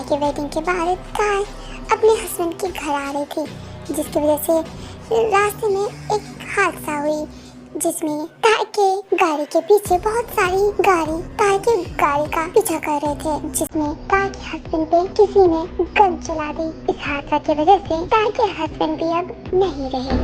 की वेडिंग के बाद काय अपने हस्बैंड के घर आ रही थी, जिसकी वजह से रास्ते में एक हादसा हुई जिसमें काय के गाड़ी के पीछे बहुत सारी गाड़ी काय के गाड़ी का पीछा कर रहे थे, जिसमें काय के हस्बैंड पे किसी ने गन चला दी। इस हादसा की वजह से काय के हस्बैंड भी अब नहीं रहे।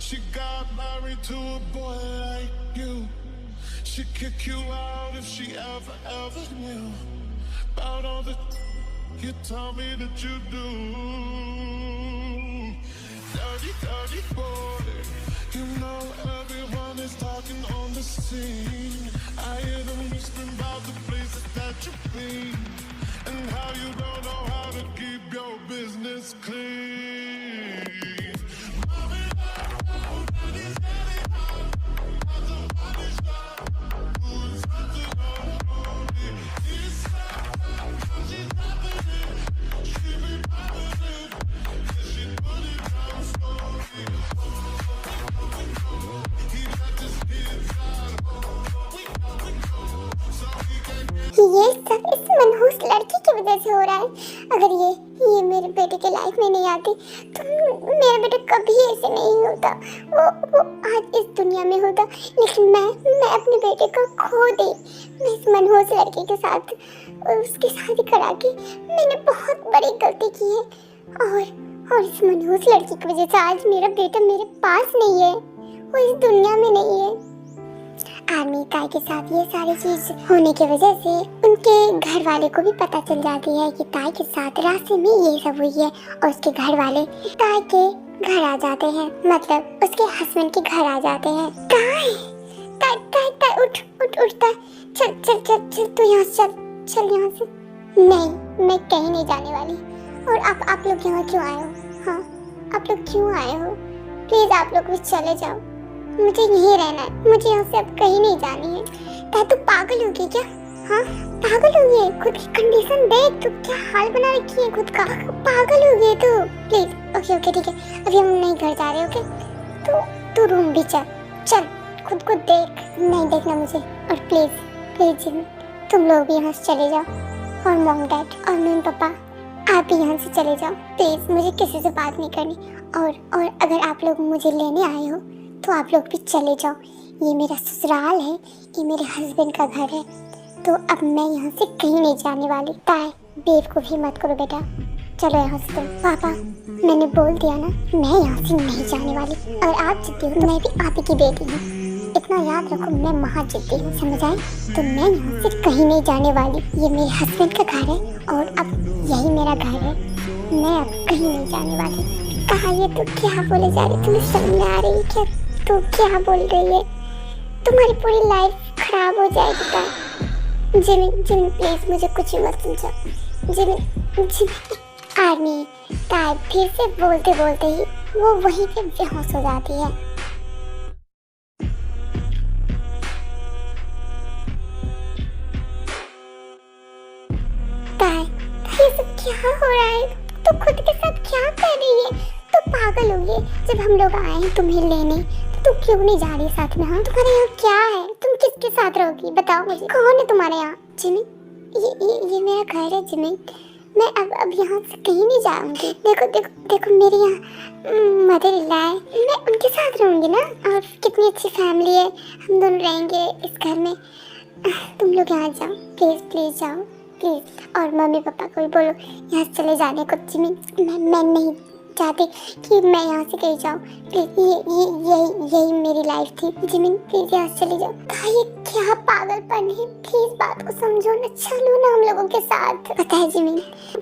She got married to a boy like you. She'd kick you out if she ever knew about all the you tell me that you do. Dirty, dirty boy. You know everyone is talking on the scene. I hear them whispering about the places that you've been and how you don't know how to keep your business clean. ये सब इस मनहूस लड़की की वजह से हो रहा है। अगर ये मेरे बेटे के लाइफ में नहीं आती तो मेरा बेटा कभी ऐसे नहीं होता। वो आज इस दुनिया में होता, लेकिन मैं अपने बेटे को खो दी। मैं इस मनहूस लड़की के साथ उसकी शादी करा के मैंने बहुत बड़ी गलती की है और इस मनहूस लड़की की वजह से आज मेरा बेटा मेरे पास नहीं है, वो इस दुनिया में नहीं है। आर्मी काय के साथ ये सारी चीज होने की वजह से उनके घर वाले को भी पता चल जाती है कि ताई के साथ रास्ते में ये सब हुई है और उसके घर वाले ताई के घर आ जाते हैं, मतलब उसके हस्बैंड के घर आ जाते हैं। ताई ताई ताई ताई उठ उठ उठता, चल चल चल चल तू यहाँ चल यहाँ से। नहीं, मैं कहीं नहीं जाने वाली। और आप लोग यहाँ क्यों आए हो? हाँ, आप लोग क्यों आए हो? प्लीज आप लोग भी चले जाओ, मुझे यहीं रहना है, मुझे यहाँ से अब कहीं नहीं जानी है। क्या तू पागल हो गई क्या? हाँ, पागल हो गई? खुद की कंडीशन देख, तू क्या हाल बना रखी है खुद का। पागल हो गई तू। प्लीज ओके ठीक है, अभी हम नहीं घर जा रहे। ओके तू रूम भी चल खुद को देख। नहीं देखना मुझे। और प्लीज जिमी, तुम लोग भी यहाँ से चले जाओ और मॉम डैड और मम्मी पापा आप भी यहाँ से चले जाओ प्लीज। मुझे किसी से बात नहीं करनी। और अगर आप लोग मुझे लेने आए हो तो आप लोग भी चले जाओ। ये मेरा ससुराल है, ये मेरे हस्बैंड का घर है, तो अब मैं यहाँ से कहीं नहीं जाने वाली। ताई बेवकूफ़ ही मत करो बेटा, चलो यहाँ से। पापा मैंने बोल दिया ना, मैं यहाँ से नहीं जाने वाली। और आप जिद्दी हो तो मैं भी आप ही की बेटी हूँ, इतना याद रखो। मैं महा जिद्दी हूँ, समझ आई? तो मैं यहाँ से कहीं नहीं जाने वाली। ये मेरे हस्बैंड का घर है और अब यही मेरा घर है, मैं अब कहीं नहीं जाने वाली। कहा ये तो क्या बोले जा रही, तुम्हें समझ में आ रही है क्या? तू क्या बोल रही है? तुम्हारी पूरी लाइफ खराब हो जाएगी। ताई जिमी प्लीज मुझे कुछ ही मत समझा। जिमी आर्मी ताई फिर से बोलते ही वो वहीं पे बेहोश हो जाती है। ताई ये सब क्या हो रहा है? तू खुद के साथ क्या कर रही है? तू पागल हो गई? जब हम लोग आए हैं तुम्हें लेने तो क्यों नहीं जा रही साथ में? हाँ, तुम्हारे यहाँ क्या है? तुम किसके साथ रहोगी बताओ मुझे। कौन है तुम्हारे यहाँ? जिमी ये मेरा घर है जिमी, मैं अब यहाँ से कहीं नहीं जाऊंगी। देखो मेरे यहाँ मदर इन लॉ है, मैं उनके साथ रहूंगी ना। और कितनी अच्छी फैमिली है, हम दोनों रहेंगे इस घर में। तुम लोग यहाँ जाओ प्लीज जाओ प्लीज। और मम्मी पापा को भी बोलो यहाँ से चले जाने को। जिमी मैं नहीं चाहती कि मैं यहाँ से कहीं जाऊँ प्लीज। यही मेरी लाइफ थी। जिमी प्लीज यहाँ से चले जाओ। ये क्या पागलपन है? प्लीज बात को समझो ना, चलो ना हम लोगों के साथ। पता है जिमी,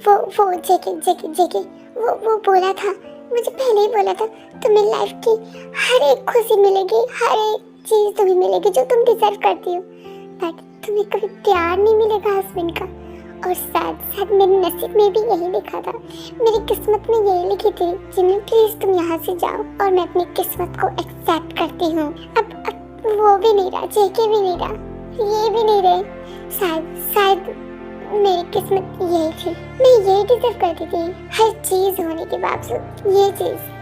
वो जेके वो बोला था, मुझे पहले ही बोला था, तुम्हें लाइफ की हर एक खुशी मिलेगी, हर एक चीज तुम्हें मिलेगी जो तुम डिजर्व करती हो। बट तुम्हें कभी प्यार नहीं मिलेगा हस्बैंड का। और शायद शायद मेरे नसीब में भी यही लिखा था, मेरी किस्मत में यही लिखी थी। जिन्हें प्लीज तुम यहाँ से जाओ और मैं अपनी किस्मत को एक्सेप्ट करती हूँ। अब वो भी नहीं रहा, जेके भी नहीं रहा, ये भी नहीं रहे। शायद मेरी किस्मत यही थी, मैं यही डिजर्व करती थी, हर चीज होने के बावजूद ये चीज।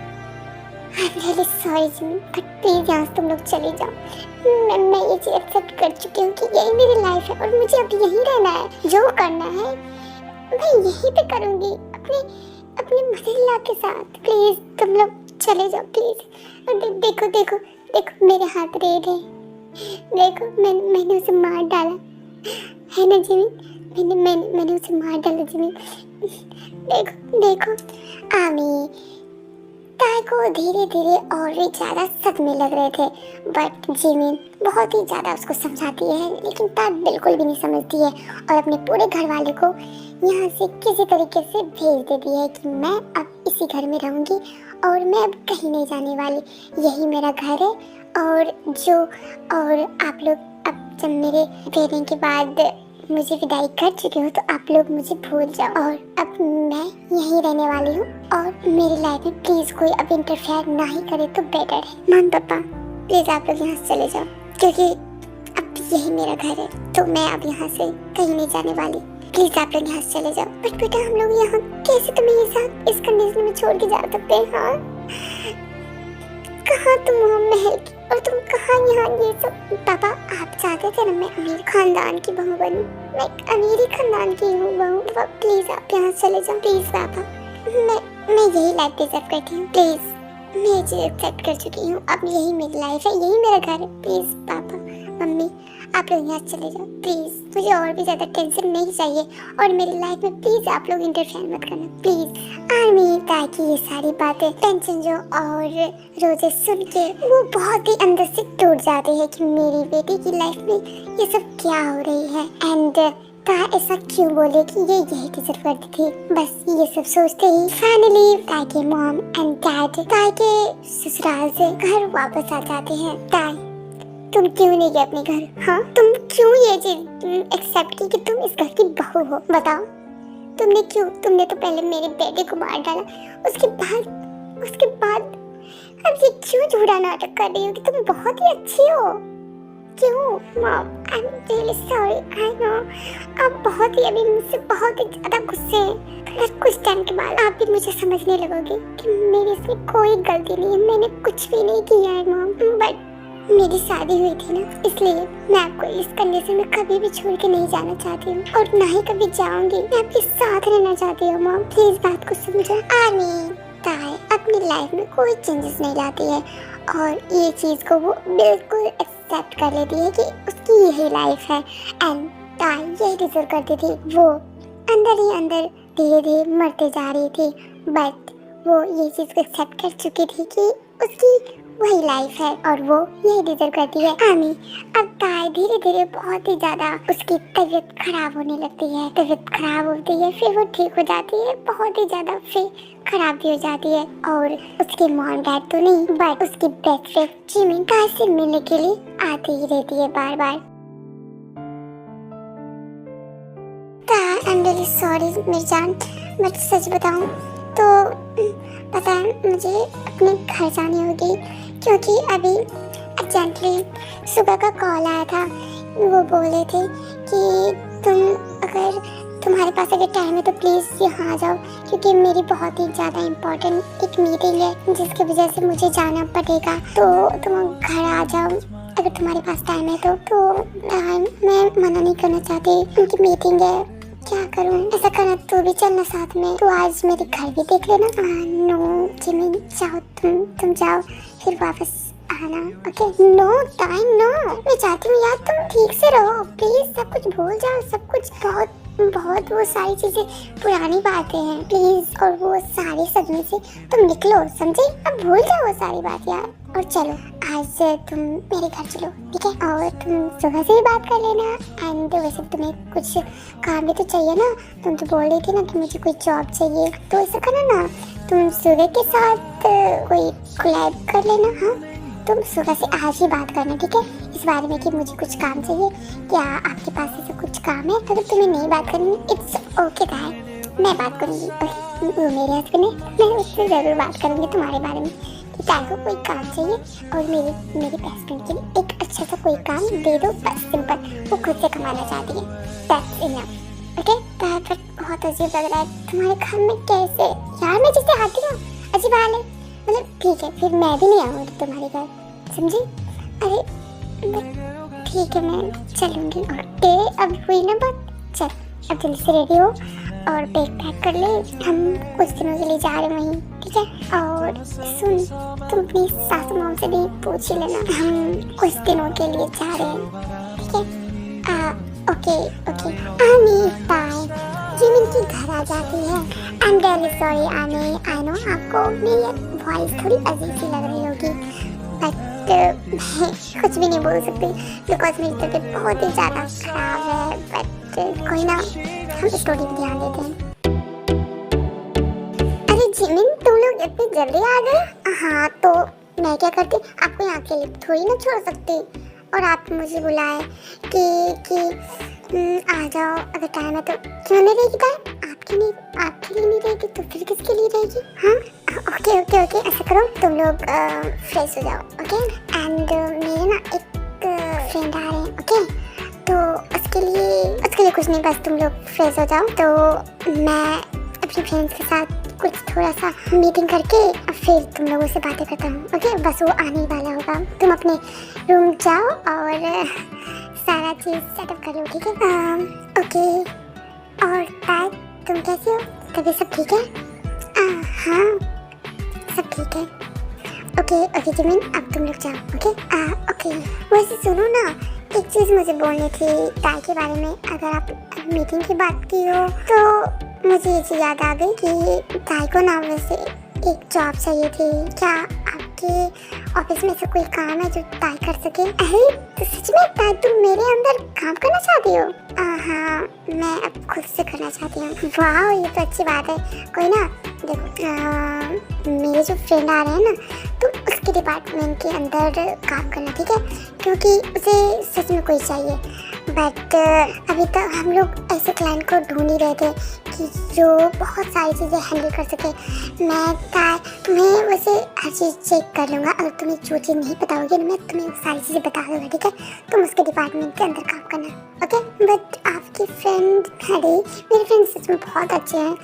I am really sorry Jimmy, but please यहाँ से तुम लोग चले जाओ। मैं ये चीज एक्सेप्ट कर चुकी हूँ कि यही मेरी लाइफ है और मुझे अब यहीं रहना है। जो करना है मैं यहीं पे करूँगी अपने मदर के साथ। प्लीज तुम लोग चले जाओ प्लीज। और देखो देखो देखो मेरे हाथ रेड है, देखो मैंने उसे मार डाला है ना जिमी, मैंने उसे मार डाला जिमी। देखो देखो आमी ताई को धीरे धीरे और भी ज़्यादा सदमे लग रहे थे, बट जिमी बहुत ही ज़्यादा उसको समझाती है, लेकिन ताई बिल्कुल भी नहीं समझती है और अपने पूरे घर वाले को यहाँ से किसी तरीके से भेज देती है कि मैं अब इसी घर में रहूँगी और मैं अब कहीं नहीं जाने वाली, यही मेरा घर है। और आप लोग अब जब मेरे भेजने के बाद मुझे विदाई कर चुके हो तो आप लोग मुझे भूल जाओ और अब मैं यहीं रहने वाली हूँ और मेरी लाइफ में प्लीज कोई अब इंटरफेयर ना ही करे तो बेटर है। मम पापा प्लीज आप लोग यहाँ से चले जाओ, क्योंकि अब यही मेरा घर है, तो मैं अब यहाँ से कहीं नहीं जाने वाली। प्लीज आप लोग यहाँ से चले जाओ। बट बेटा हम लोग यहाँ कैसे तुम्हें ये साथ इस कंडीशन में छोड़ के जा सकते हैं? हाँ कहाँ तुम हो महल की और तुम कहाँ यहाँ ये सब? पापा आप चाहते थे ना मैं अमीर खानदान की बहू बनूं, मैं एक अमीरी खानदान की हूँ बहू। प्लीज आप यहाँ चले जाओ प्लीज पापा, मैं यही लाइफ डिजर्व करती हूँ। प्लीज मैं ये चीज एक्सेप्ट कर चुकी हूँ, अब यही मेरी लाइफ है, यही मेरा घर है। प्लीज पापा मम्मी आप लोग यहाँ चले जाओ प्लीज, मुझे और भी ज्यादा टेंशन नहीं चाहिए और मेरी लाइफ में प्लीज आप लोग इंटरफेयर मत करना प्लीज। आर्मी ताकि ये सारी बातें टेंशन जो और रोजे सुन के वो बहुत ही अंदर से टूट जाते हैं कि मेरी बेटी की लाइफ में ये सब क्या हो रही है एंड ताई ऐसा क्यों बोले कि ये यही डिजर्व करती थी। बस ये सब सोचते ही फाइनली ताई के मॉम एंड डैड ताई के ससुराल से घर वापस आ जाते हैं। ताई तुम क्यों नहीं गए अपने घर? हाँ तुम क्यों ये चीज एक्सेप्ट की कि तुम इस घर की बहू हो? बताओ तुमने क्यों? तुमने तो पहले मेरे बेटे को मार डाला, उसके बाद अब ये क्यों झूठा नाटक कर रही हो कि तुम बहुत ही अच्छी हो? क्यों? Mom I am really sorry, I know आप बहुत ही अभी मुझसे बहुत ही ज्यादा गुस्से हैं, पर कुछ टाइम के बाद आप भी मुझे समझने लगोगे कि मेरी इसमें कोई गलती नहीं है, मैंने कुछ भी नहीं किया है मॉम। बट मेरी शादी हुई थी ना, इसलिए मैं आपको इस कंडीशन में कभी भी छोड़ के नहीं जाना चाहती हूँ और ना ही कभी जाऊंगी। मैं आपके साथ रहना चाहती हूँ मॉम, प्लीज बात को समझो। आर्मी ताई अपनी लाइफ में कोई चेंजेस नहीं लाती है और ये चीज को वो बिल्कुल एक्सेप्ट कर लेती है कि उसकी यही लाइफ है एंड ताई यही डिजर्व करती थी। वो अंदर ही अंदर धीरे धीरे मरते जा रही थी, बट वो ये चीज को एक्सेप्ट कर चुकी थी कि उसकी वही लाइफ है और वो यही डिजर्व करती है। आमी अब ताई धीरे धीरे बहुत ही ज्यादा उसकी तबीयत खराब होने लगती है, तबीयत खराब होती है फिर वो ठीक हो जाती है, बहुत ही ज्यादा फिर खराब भी हो जाती है और उसके मॉम डैड तो नहीं बट उसकी बेस्ट फ्रेंड जिमी ताई से मिलने के लिए आती ही रहती है बार बार। ताई आई एम रियली सॉरी मेरी जान, मैं सच बताऊं तो पता है मुझे अपने घर जानी होगी क्योंकि अभी अर्जेंटली सुबह का कॉल आया था, वो बोल रहे थे कि अगर तुम्हारे पास अगर टाइम है तो प्लीज़ यहाँ आ जाओ क्योंकि मेरी बहुत ही ज़्यादा इम्पोर्टेंट एक मीटिंग है जिसकी वजह से मुझे जाना पड़ेगा, तो तुम घर आ जाओ अगर तुम्हारे पास टाइम है तो मैं मना नहीं करना चाहती, उनकी मीटिंग है, क्या करूं? ऐसा करना तू भी चलना साथ में, तू आज मेरे घर भी देख लेना। नो जिमी जाओ, तुम जाओ फिर वापस आना, ओके? नो टाइम नो, मैं चाहती हूँ यार तुम ठीक से रहो प्लीज, सब कुछ भूल जाओ, सब कुछ बहुत वो सारी चीजें पुरानी बातें हैं प्लीज, और वो सारे सदमे से तुम निकलो, समझे? अब भूल जाओ वो सारी बात यार और चलो आज तुम मेरे घर चलो, ठीक है? और तुम सुबह से ही बात कर लेना एंड वैसे तुम्हें कुछ काम भी तो चाहिए ना, तुम तो बोल रही थी ना कि मुझे कोई जॉब चाहिए, तो ऐसा करना ना तुम सूर्य के साथ कोई कोलैब कर लेना। हाँ तुम सुबह से आज ही बात करना, ठीक है? इस बारे में कि मुझे कुछ काम चाहिए, क्या आपके पास ऐसा कुछ काम है? अगर तुम्हें नहीं बात करनी, इट्स ओके ताई, मैं बात करूँगी। वो मेरे हस्बैंड है, मैं उससे ज़रूर बात करूँगी तुम्हारे बारे में कि ताई को कोई काम चाहिए और मेरी बेस्ट फ्रेंड के लिए एक अच्छा सा कोई काम दे दो, बस सिंपल। वो खुद से कमाना चाहती है, दैट्स इनफ। ओके पर बहुत अजीब लग रहा है तुम्हारे घर में। कैसे यार, मैं जैसे आती हूँ अजीब हाल है। मतलब ठीक है, फिर मैं भी नहीं आऊँगी तुम्हारे घर, समझी? अरे ठीक है, मैं चलूँगी। ओके अब हुई ना बात, चल अब जल्दी से रेडी हो और बैग पैक कर ले, हम कुछ दिनों के लिए जा रहे हैं वहीं, ठीक है? और सुन, तुम अपनी सासू माँ से भी पूछ ही लेना, हम कुछ दिनों के लिए जा रहे हैं, ठीक है? Okay okay. आमी बाय। जिमिन की घर आ जाती है। आई एम रियली सॉरी आमी, आई नो आपको मेरी वॉइस थोड़ी अजीब सी लग रही होगी, बट मैं कुछ भी नहीं बोल सकती बिकॉज मेरी तबीयत बहुत ही ज़्यादा खराब है। बट कोई ना, हम स्टोरी पे ध्यान देते हैं। अरे जिमिन, तुम लोग इतनी जल्दी आ गए? हाँ तो मैं क्या करती, आपको यहाँ अकेले थोड़ी ना छोड़ सकती, और आप मुझे बुलाए कि आ जाओ, अगर टाइम है तो। क्यों नहीं रहेगी टाइम? आपके लिए नहीं रहेगी तो फिर किसके लिए रहेगी? हाँ ओके ओके ओके, ऐसा करो तुम लोग फ्रेश हो जाओ, ओके? एंड मेरे ना एक फ्रेंड आ रहे हैं, ओके? तो उसके लिए कुछ नहीं, बस तुम लोग फ्रेश हो जाओ। तो मैं अपने फ्रेंड्स के साथ कुछ थोड़ा सा मीटिंग करके फिर तुम लोगों से बातें करता हूँ, ओके? बस वो आने ही वाला होगा, तुम अपने रूम जाओ और सारा चीज़ सेटअप कर लो, ठीक है? ओके। और ताई, तुम कैसे हो? तभी सब ठीक है? हाँ सब ठीक है। ओके ओके जिमिन, अब तुम लोग जाओ, ओके? ओके। वैसे सुनो ना, एक चीज़ मुझे बोलनी थी ताई के बारे में। अगर आप मीटिंग की बात की हो तो मुझे ये चीज़ याद आ गई कि ताई को ना वैसे एक जॉब चाहिए थी। क्या आपके ऑफिस में से कोई काम है जो ताई कर सके? अरे तो सच में ताई, तुम मेरे अंदर काम करना चाहती हो? हाँ, मैं अब खुद से करना चाहती हूँ। वाह, ये तो अच्छी बात है। कोई ना, देखो मेरे जो फ्रेंड आ रहे हैं ना, तुम उसके डिपार्टमेंट के अंदर काम करना, ठीक है? क्योंकि उसे सच में कोई चाहिए। बट अभी तक हम लोग ऐसे क्लाइंट को ढूंढ ही रहे थे कि जो बहुत सारी चीज़ें हैंडल कर सके। मैं तुम्हें वैसे हर चीज़ चेक कर लूँगा, अगर तुम्हें जो चीज़ नहीं पता होगी ना, मैं तुम्हें वो सारी चीज़ें बता दूँगा, ठीक है? तुम उसके डिपार्टमेंट के अंदर काम करना, ओके? बट आपकी फ्रेंड, अरे मेरे फ्रेंड सच में बहुत अच्छे हैं।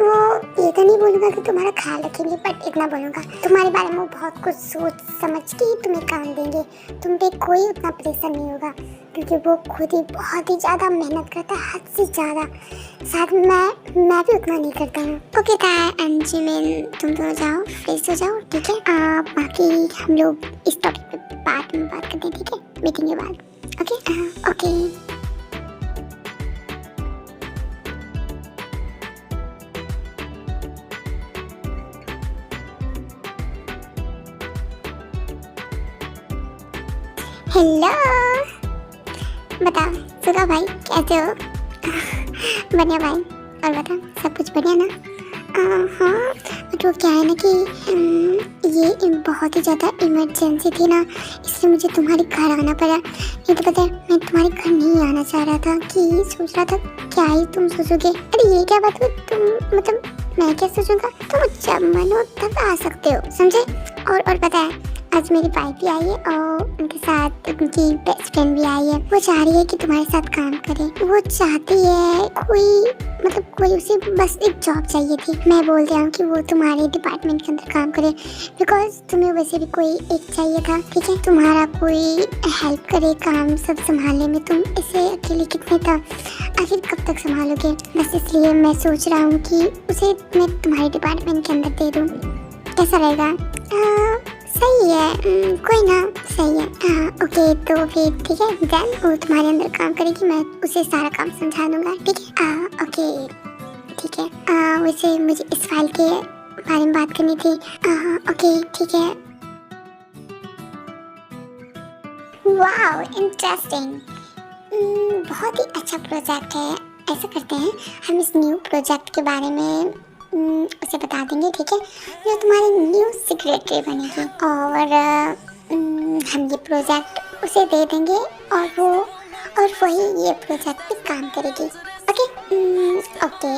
वो ये तो नहीं बोलूँगा कि तुम्हारा ख्याल रखेंगे, बट इतना बोलूँगा तुम्हारे बारे में वो बहुत कुछ सोच समझ के ही तुम्हें काम देंगे। तुम पे कोई उतना प्रेशर नहीं होगा क्योंकि वो खुद ही बहुत ही ज़्यादा मेहनत करता है, हद से ज़्यादा। साथ में मैं भी उतना नहीं करता हूँ। ओके ताई एंड जिमिन, तुम दोनों जाओ, फ्रेश हो जाओ, ठीक है? बाकी हम लोग इस टॉपिक पे बाद में बात करते हैं, ठीक है? मीटिंग के बाद, ओके? ओके। हेलो, बताओ सुगा भाई, कैसे हो? बढ़िया भाई, और बता सब कुछ बढ़िया ना? हाँ तो क्या है ना कि ये बहुत ही ज़्यादा इमरजेंसी थी ना, इसलिए मुझे तुम्हारे घर आना पड़ा। नहीं तो पता है, मैं तुम्हारे घर नहीं आना चाह रहा था कि सोच रहा था क्या ही तुम सोचोगे। अरे ये क्या बात हुई? तुम मतलब मैं क्या सोचूंगा? तुम जब मन हो तब आ सकते हो, समझे? और पता है, आज मेरी वाइफ भी आई है और उनके साथ उनकी बेस्ट फ्रेंड भी आई है। वो चाह रही है कि तुम्हारे साथ काम करे। वो चाहती है कोई उसे बस एक जॉब चाहिए थी। मैं बोल रहा हूँ कि वो तुम्हारे डिपार्टमेंट के अंदर काम करे बिकॉज तुम्हें वैसे भी कोई एक चाहिए था, ठीक है? तुम्हारा कोई हेल्प करे काम सब संभालने में। तुम इसे अकेले कितने तक आखिर कब तक संभालोगे? बस इसलिए मैं सोच रहा हूँ कि उसे मैं तुम्हारे डिपार्टमेंट के अंदर दे दूँ। कैसा रहेगा? सही है, कोई ना, सही है। ओके तो फिर ठीक है, देन वो तुम्हारे अंदर काम करेगी, मैं उसे सारा काम समझा दूंगा, ठीक है? ओके ठीक है। वैसे मुझे इस फाइल के बारे में बात करनी थी। ओके ठीक है। वाओ इंटरेस्टिंग, बहुत ही अच्छा प्रोजेक्ट है। ऐसा करते हैं, हम इस न्यू प्रोजेक्ट के बारे में उसे बता देंगे, ठीक है? जो तुम्हारी न्यू सेक्रेटरी बनेगी और हम ये प्रोजेक्ट उसे दे देंगे और वही ये प्रोजेक्ट पे काम करेगी। ओके ओके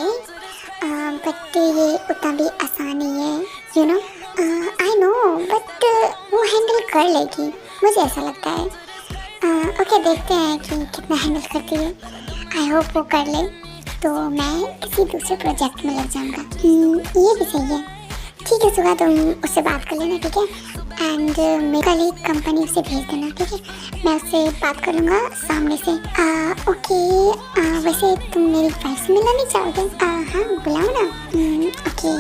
बट ये उतना भी आसान नहीं है, you know. I know but वो हैंडल कर लेगी, मुझे ऐसा लगता है। ओके देखते हैं कि कितना हैंडल करती है। आई होप वो कर ले तो मैं किसी दूसरे प्रोजेक्ट में लग जाऊंगा। ये भी सही है। ठीक है सुगा, तुम उससे बात कर लेना, ठीक है। एंड मेरे कल एक कंपनी उसे भेज देना, ठीक है। मैं उससे बात कर लूँगा सामने से। ओके वैसे तुम मेरी वाइफ से मिलना नहीं चाहोगे? हाँ बुलाओ ना। ओके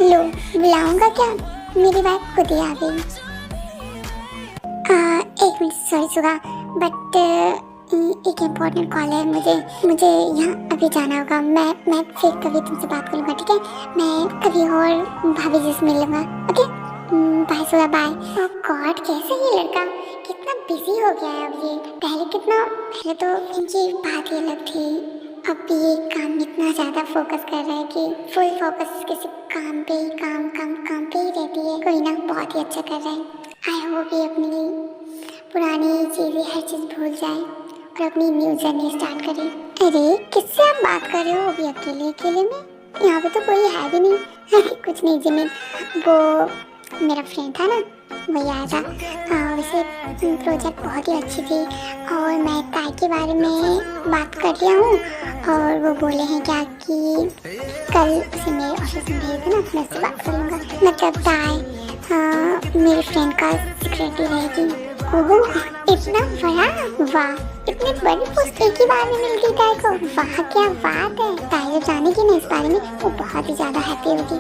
लो बुलाऊंगा क्या? मेरी वाइफ खुद ही आ गई। एक मिनट, सॉरी सुगा, बट एक इम्पोर्टेंट कॉल है, मुझे यहाँ अभी जाना होगा। मैं फिर कभी तुमसे बात करूँगा, ठीक है। मैं कभी और भाभी जी से मिल लूँगा। ओके बाय सुगा, बाय। ओह गॉड, कैसे ये लड़का कितना बिजी हो गया है अब ये। पहले तो इनकी बात ही अलग थी, अब ये काम में इतना ज़्यादा फोकस कर रहा है कि फुल फोकस किसी काम पे ही काम पे ही रहती है। कोई ना, बहुत ही अच्छा कर रहा है। आई होप ये अपनी पुरानी चीज़ें हर चीज़ भूल जाए और अपनी न्यू जर्नी स्टार्ट करें। अरे किससे आप बात कर रहे हो अभी अकेले में? यहाँ पे तो कोई है भी नहीं। कुछ नहीं जिमिन, वो मेरा फ्रेंड था ना, वही आया था। वैसे प्रोजेक्ट बहुत ही अच्छी थी और मैं ताई के बारे में बात कर लिया हूँ और वो बोले हैं क्या कि कल उसे मेरे ऑफिस में भेज देना, मैं उससे बात कर लूँगा। मतलब ताई मेरी फ्रेंड का सेक्रेटरी रहेगी। ओह इतना बड़ा, वाह, इतनी बड़ी पोस्ट एक ही बार में मिल गई ताई को। वाह क्या बात है। ताई जब जानेगी ना इस बारे में वो बहुत ही ज़्यादा हैप्पी होगी।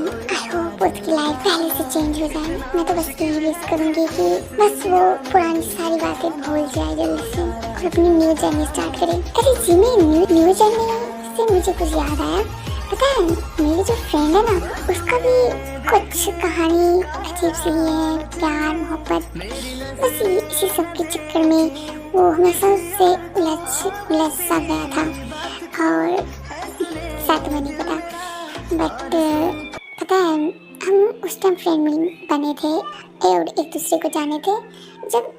आई होप उसकी लाइफ पहले से चेंज हो जाए। मैं तो बस यही विश करूँगी कि बस वो पुरानी सारी बातें भूल जाए जल्दी से और अपनी न्यू जर्नी स्टार्ट करे। अरे जी में न्यू जर्नी से मुझे कुछ याद आया। पता है मेरी जो फ्रेंड है ना, उसका भी कुछ कहानी अजीब सी है, प्यार मोहब्बत, बस इसी सब के चक्कर में वो हमेशा उससे उलझ सा गया था और शायद तुम्हें नहीं पता, बट पता है हम उस टाइम फ्रेंड बने थे और एक दूसरे को जाने थे जब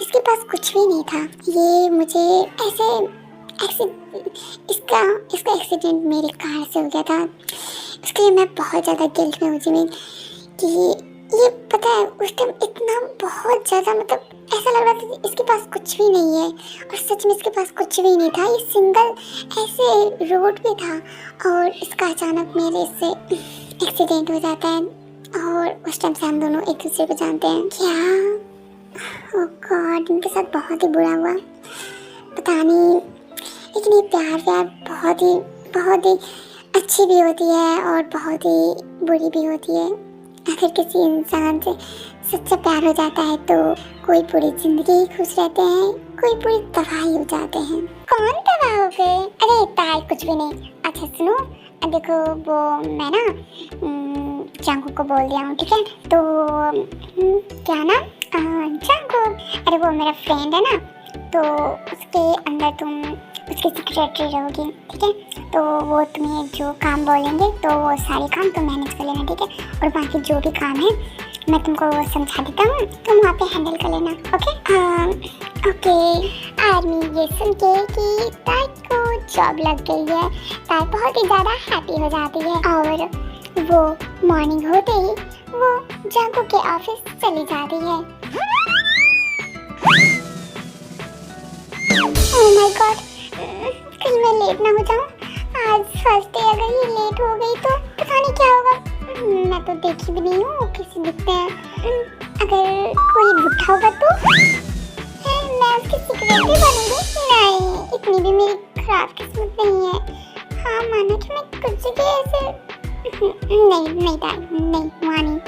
इसके पास कुछ भी नहीं था। ये मुझे इसका एक्सीडेंट मेरी कार से हो गया था। इसके लिए मैं बहुत ज़्यादा गिल्ट में हूँ जिमिन कि ये पता है उस टाइम इतना बहुत ज़्यादा, मतलब ऐसा लग रहा था कि इसके पास कुछ भी नहीं है और सच में इसके पास कुछ भी नहीं था। ये सिंगल ऐसे रोड पे था और इसका अचानक मेरे से एक्सीडेंट हो जाता है और उस टाइम से हम दोनों एक दूसरे को जानते हैं। क्या ओह गॉड, इनके साथ बहुत ही बुरा हुआ, पता नहीं। लेकिन ये प्यार बहुत ही अच्छी भी होती है और बहुत ही बुरी भी होती है। अगर किसी इंसान से सच्चा प्यार हो जाता है तो कोई पूरी जिंदगी खुश रहते हैं, कोई पूरी तबाही हो जाते हैं। कौन तबाह हो गए? अरे ताई कुछ भी नहीं। अच्छा सुनो, देखो वो मैं ना चांगू को बोल दिया हूँ, ठीक है। तो क्या ना चांगू, अरे वो मेरा फ्रेंड है ना, तो उसके अंदर तुम उसकी सेक्रेटरी रहोगी, ठीक है। तो वो तुम्हें जो काम बोलेंगे तो वो सारे काम तुम मैनेज कर लेना, ठीक है। और बाकी जो भी काम है मैं तुमको वो समझा देता हूँ, तुम वहाँ पे हैंडल कर लेना, ओके। ओके आर्मी ये सुन के कि ताई को जॉब लग गई है, ताई बहुत ही ज़्यादा हैप्पी हो जाती है और वो मॉर्निंग होते ही वो जागो के ऑफिस चली जाती है। ओह माय गॉड, कहीं मैं लेट ना हो जाऊँ। आज फर्स्ट डे, अगर ये लेट हो गई तो पता नहीं क्या होगा। मैं तो देखी भी नहीं हूँ किसी दिखते हैं, अगर कोई बुढ़ा होगा तो मैं उसकी सेक्रेटरी बनूंगी। नहीं, इतनी भी मेरी खराब किस्मत नहीं है। हाँ मानो कि मैं कुछ जगह ऐसे नहीं वहाँ नहीं।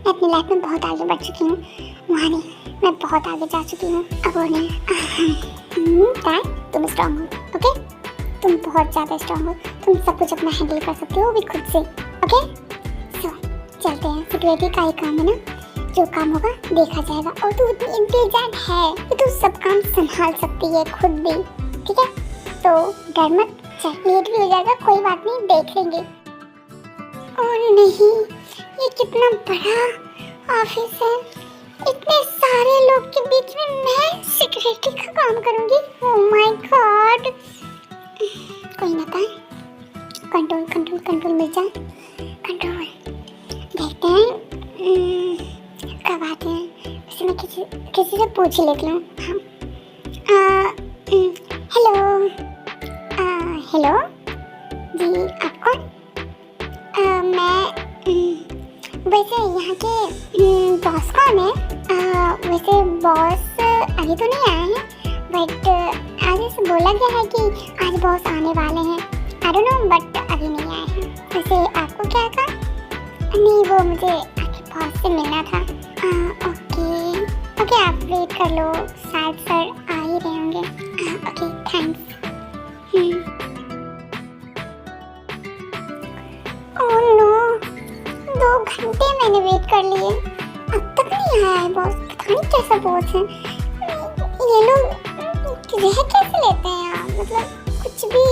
मैं अपनी लाइफ में बहुत आगे बढ़ चुकी हूँ, वहाँ नहीं, मैं बहुत आगे जा चुकी हूँ, अब वो नहीं। ताई तुम स्ट्रॉन्ग हो, ओके, तुम बहुत ज़्यादा स्ट्रॉन्ग हो, तुम सब कुछ अपना हैंडल कर सकते हो, वो भी खुद से, ओके। सो चलते हैं, सिक्योरिटी का ही काम है ना, जो काम होगा देखा जाएगा। और तू इतनी इंटेलिजेंट है कि तू सब काम संभाल सकती है खुद भी, ठीक है। तो डर मत, चल लेट भी हो जाएगा, कोई बात नहीं, देख लेंगे। और नहीं, ये कितना बड़ा ऑफिस है, इतने सारे लोग के बीच में मैं सिक्योरिटी का काम करूंगी। Oh my God. कोई ना था, कंट्रोल कंट्रोल कंट्रोल मिल जाए, कंट्रोल। देखते हैं कब आते हैं। वैसे मैं किसी से पूछ ही लेती हूँ। हाँ, हेलो, हेलो जी, आप कौन? मैं वैसे यहाँ के बॉस कौन है? वैसे बॉस अभी तो नहीं आए हैं, बट आगे से बोला गया है कि आज बॉस आने वाले हैं। आई डोंट नो, बट अभी नहीं आए हैं। वैसे आपको क्या कहा? नहीं, वो मुझे आपके बॉस से मिलना था। ओके ओके, आप वेट कर लो, शायद सर आ ही रहे होंगे। Okay, thanks. ओह नो, 2 घंटे मैंने वेट कर लिए, अब तक नहीं आया है बॉस। पता नहीं कैसा बॉस है ये लोग, रह कैसे लेते हैं यार, मतलब कुछ भी।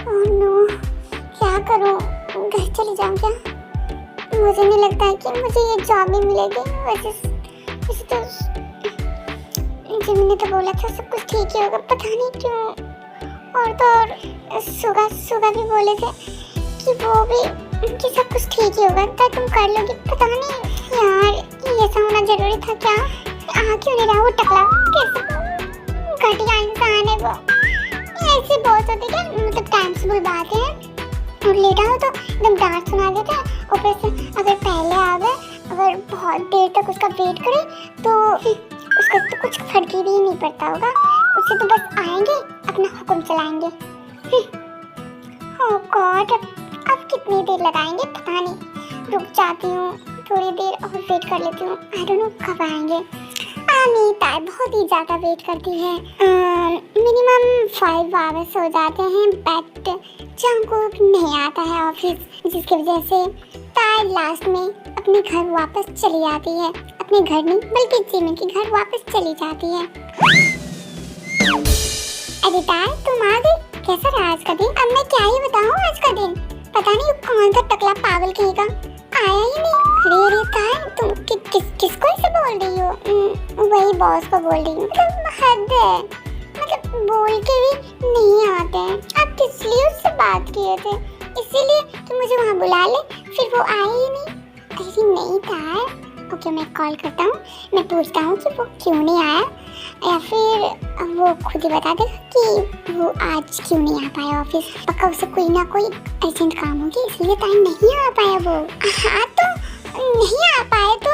ओह नो, क्या करूं, घर चली जाऊं क्या? मुझे नहीं लगता है कि मुझे ये जॉब ही मिलेगी। वैसे तो जिमी ने तो बोला था सब कुछ ठीक ही होगा, पता नहीं क्यों। और तो और सुगा भी बोले थे कि वो भी कि सब कुछ ठीक ही होगा, तो तुम कर लोगी। पता नहीं यार, ये ऐसा होना जरूरी था क्या? क्यों नहीं रहा वो टकला, कैसे घटिया इंसान है वो। ऐसे बहुत होते क्या, मतलब टाइम से बुलवाते हैं और लेट आओ तो एकदम डांट सुना देते हैं। ऊपर से अगर पहले आ गए, अगर बहुत देर तक उसका वेट करें तो उसका तो कुछ फर्क ही नहीं पड़ता होगा। उससे तो बस आएंगे, अपना हुक्म चलाएंगे। ओह गॉड, अब कितनी देर लगाएंगे पता नहीं। रुक जाती हूँ थोड़ी देर और वेट कर लेती हूँ। आई डोंट नो कब आएंगे। अनीता बहुत ही ज़्यादा वेट करती है। मिनिमम 5 आवर्स हो जाते हैं, बट जंगकुक नहीं आता है ऑफिस, जिसकी वजह से ताई लास्ट में अपने घर वापस चली जाती है। अपने घर नहीं बल्कि जिमी के घर वापस चली जाती है। अरे ताई, तुम आ गई, कैसा रहा आज का दिन? अब मैं क्या ही बताऊँ आज का दिन, पता नहीं कौन सा टकला पागल कहेगा आया ही नहीं। अरे ताई, तुम किसको ऐसे बोल रही हो? वही बॉस को बोल रही हूँ। मतलब हद है, मतलब बोल के भी नहीं आते हैं। आप किस लिए उससे बात किए थे? इसीलिए कि मुझे वहाँ बुला ले, फिर वो आए ही नहीं। अरे नहीं था। ओके, मैं कॉल करता हूँ, मैं पूछता हूँ कि वो क्यों नहीं आया, या फिर वो खुद ही बता देगा कि वो आज क्यों नहीं आ पाया ऑफिस। पक्का उसे कोई ना कोई अर्जेंट काम होगी, इसलिए टाइम नहीं आ पाया वो। हाँ, तो नहीं आ पाए तो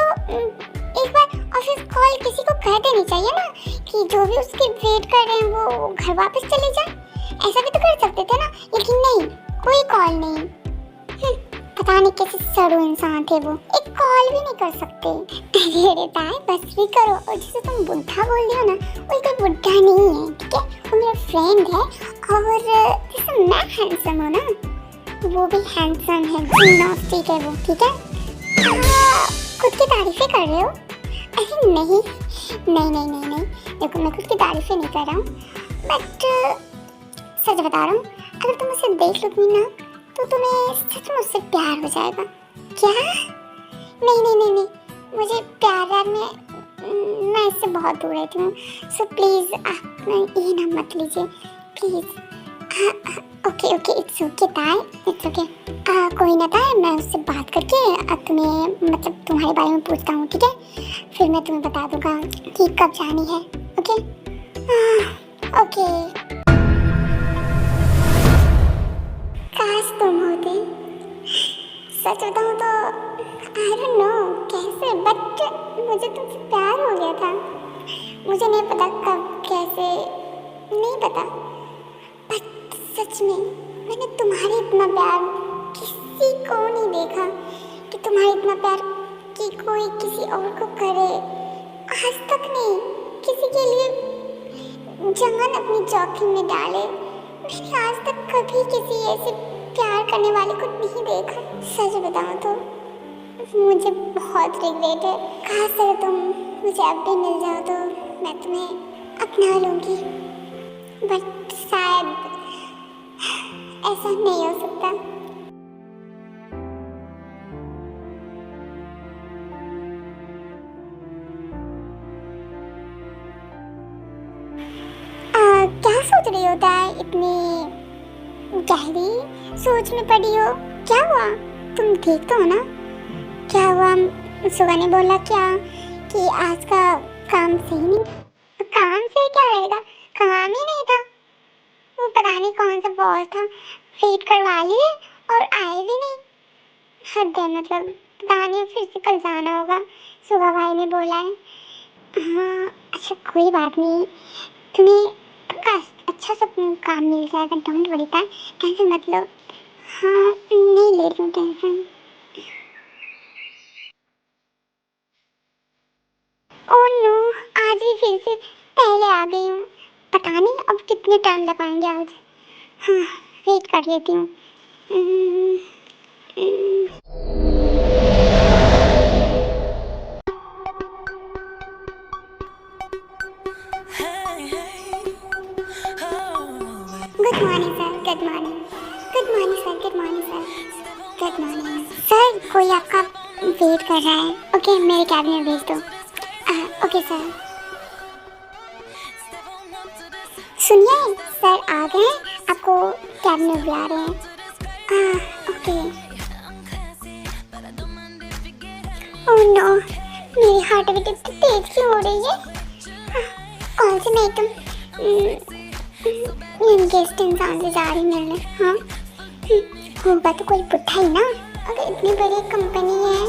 एक बार ऑफिस कॉल किसी को कर देनी चाहिए ना, कि जो भी उसकी वेट कर रहे हैं वो घर वापस चले जाए। ऐसा भी तो कर सकते थे ना, लेकिन नहीं, कोई कॉल नहीं। पता नहीं कैसे सड़ू इंसान थे वो, एक कॉल भी नहीं कर सकते। अरे ताई, बस भी करो। और जिसे तुम बुढ़ा बोल रही हो ना, वो कोई बुढ़ा नहीं है, ठीक है? वो मेरा फ्रेंड है, और जैसे मैं हैंडसम हूँ ना, वो भी हैंडसम है, जिम्नास्टिक है वो, ठीक है? खुद की तारीफें कर रहे हो? अरे नहीं नहीं नहीं नहीं नहीं, देखो मैं खुद की तारीफें नहीं कर रहा हूँ, बट सच बता रहा हूँ, अगर तुम उसे देख लोगी ना तो तुम्हें सच में उससे प्यार हो जाएगा। क्या? नहीं नहीं नहीं नहीं, मुझे प्यार में मैं इससे बहुत दूर रहती हूँ, सो प्लीज़ आप ये ना मत लीजिए please. Okay okay, it's okay ताई, इट्स ओके। कोई ना ताई, मैं उससे बात करके तुम्हें, मतलब तुम्हारे बारे में पूछता हूँ, ठीक है? फिर मैं तुम्हें बता दूँगा कि कब जानी है। Okay okay. काश तुम होते। सच बताऊँ तो आई डोंट नो कैसे, बट मुझे तुमसे प्यार हो गया था। मुझे नहीं पता कब कैसे, नहीं पता, बट सच में मैंने तुम्हारे इतना प्यार किसी को नहीं देखा कि तुम्हारे इतना प्यार कि कोई किसी और को करे। आज तक नहीं किसी के लिए जान अपनी जोखिम में डाले। मैंने आज तक कभी किसी ऐसे प्यार करने वाले को नहीं देखा। सच बताऊं तो मुझे बहुत रिग्रेट है। काश अगर तुम मुझे अब भी मिल जाओ तो मैं तुम्हें अपना लूँगी, बट शायद ऐसा नहीं हो सकता। सोच रही होता है? इतनी गहरी सोच में पड़ी हो। क्या हुआ? तुम ठीक तो हो ना? क्या हुआ? सुगा ने बोला क्या कि आज का काम सही नहीं? काम से क्या रहेगा? काम ही नहीं था। वो पता नहीं कौन सा बॉस था, वेट करवा लिए और आए भी नहीं। हद है, मतलब पता नहीं, फिर से कल जाना होगा, सुगा भाई ने बोला है। हाँ अच्छा, कोई बात नहीं, तुम्हें पक्का अच्छा सा काम मिल जाएगा, डोंट वरी, टेंशन मत लो। हाँ नहीं ले लूँ टेंशन। ओह नो, आज ही फिर से पहले आ गई हूँ। पता नहीं अब कितने टाइम लगाएंगे आज। हाँ वेट कर लेती हूँ। Hmm, hmm. Good morning sir, good morning. Good morning sir, good morning sir, good morning sir. कोई आपका वेट कर रहा है। ओके मेरे कैबिन में भेज दो। Okay sir. सुनिए सर आ गए हैं, आपको कैबिन में बुला रहे हैं। ओके। ओह नो, मेरी हार्ट बीट इतनी तेज क्यों हो रही है? कौन से मैं एकदम गेस्ट इंसान से जा रही मिलने। हाँ होगा तो कोई पुट्ठा ही ना। अगर इतनी बड़ी कंपनी है,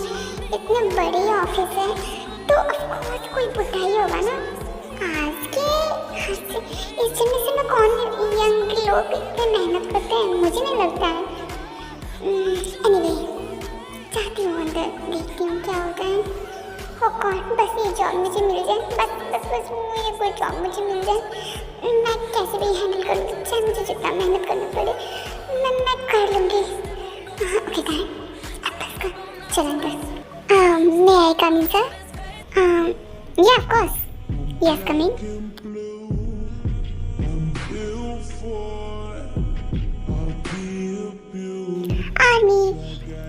इतने बड़े ऑफिस है, तो ऑफकोर्स कोई पुट्ठा ही होगा ना। आज के इस जनरेशन में कौन यंग लोग इतने मेहनत करते हैं, मुझे नहीं लगता है। एनीवे चाहती हूँ अंदर, देखती हूँ क्या होता है। और बस ये जॉब मुझे मिल जाए, बस बस बस मुझे कोई जॉब मुझे मिल जाए। मैं कैसे भी हैंडल कर लूँगी, चाहे मुझे जितना मेहनत करना पड़े मैं कर लूँगी। ओके गाय, अब बस कर, चल अंदर। मे आई कम इन सर? या of course, yes coming. Army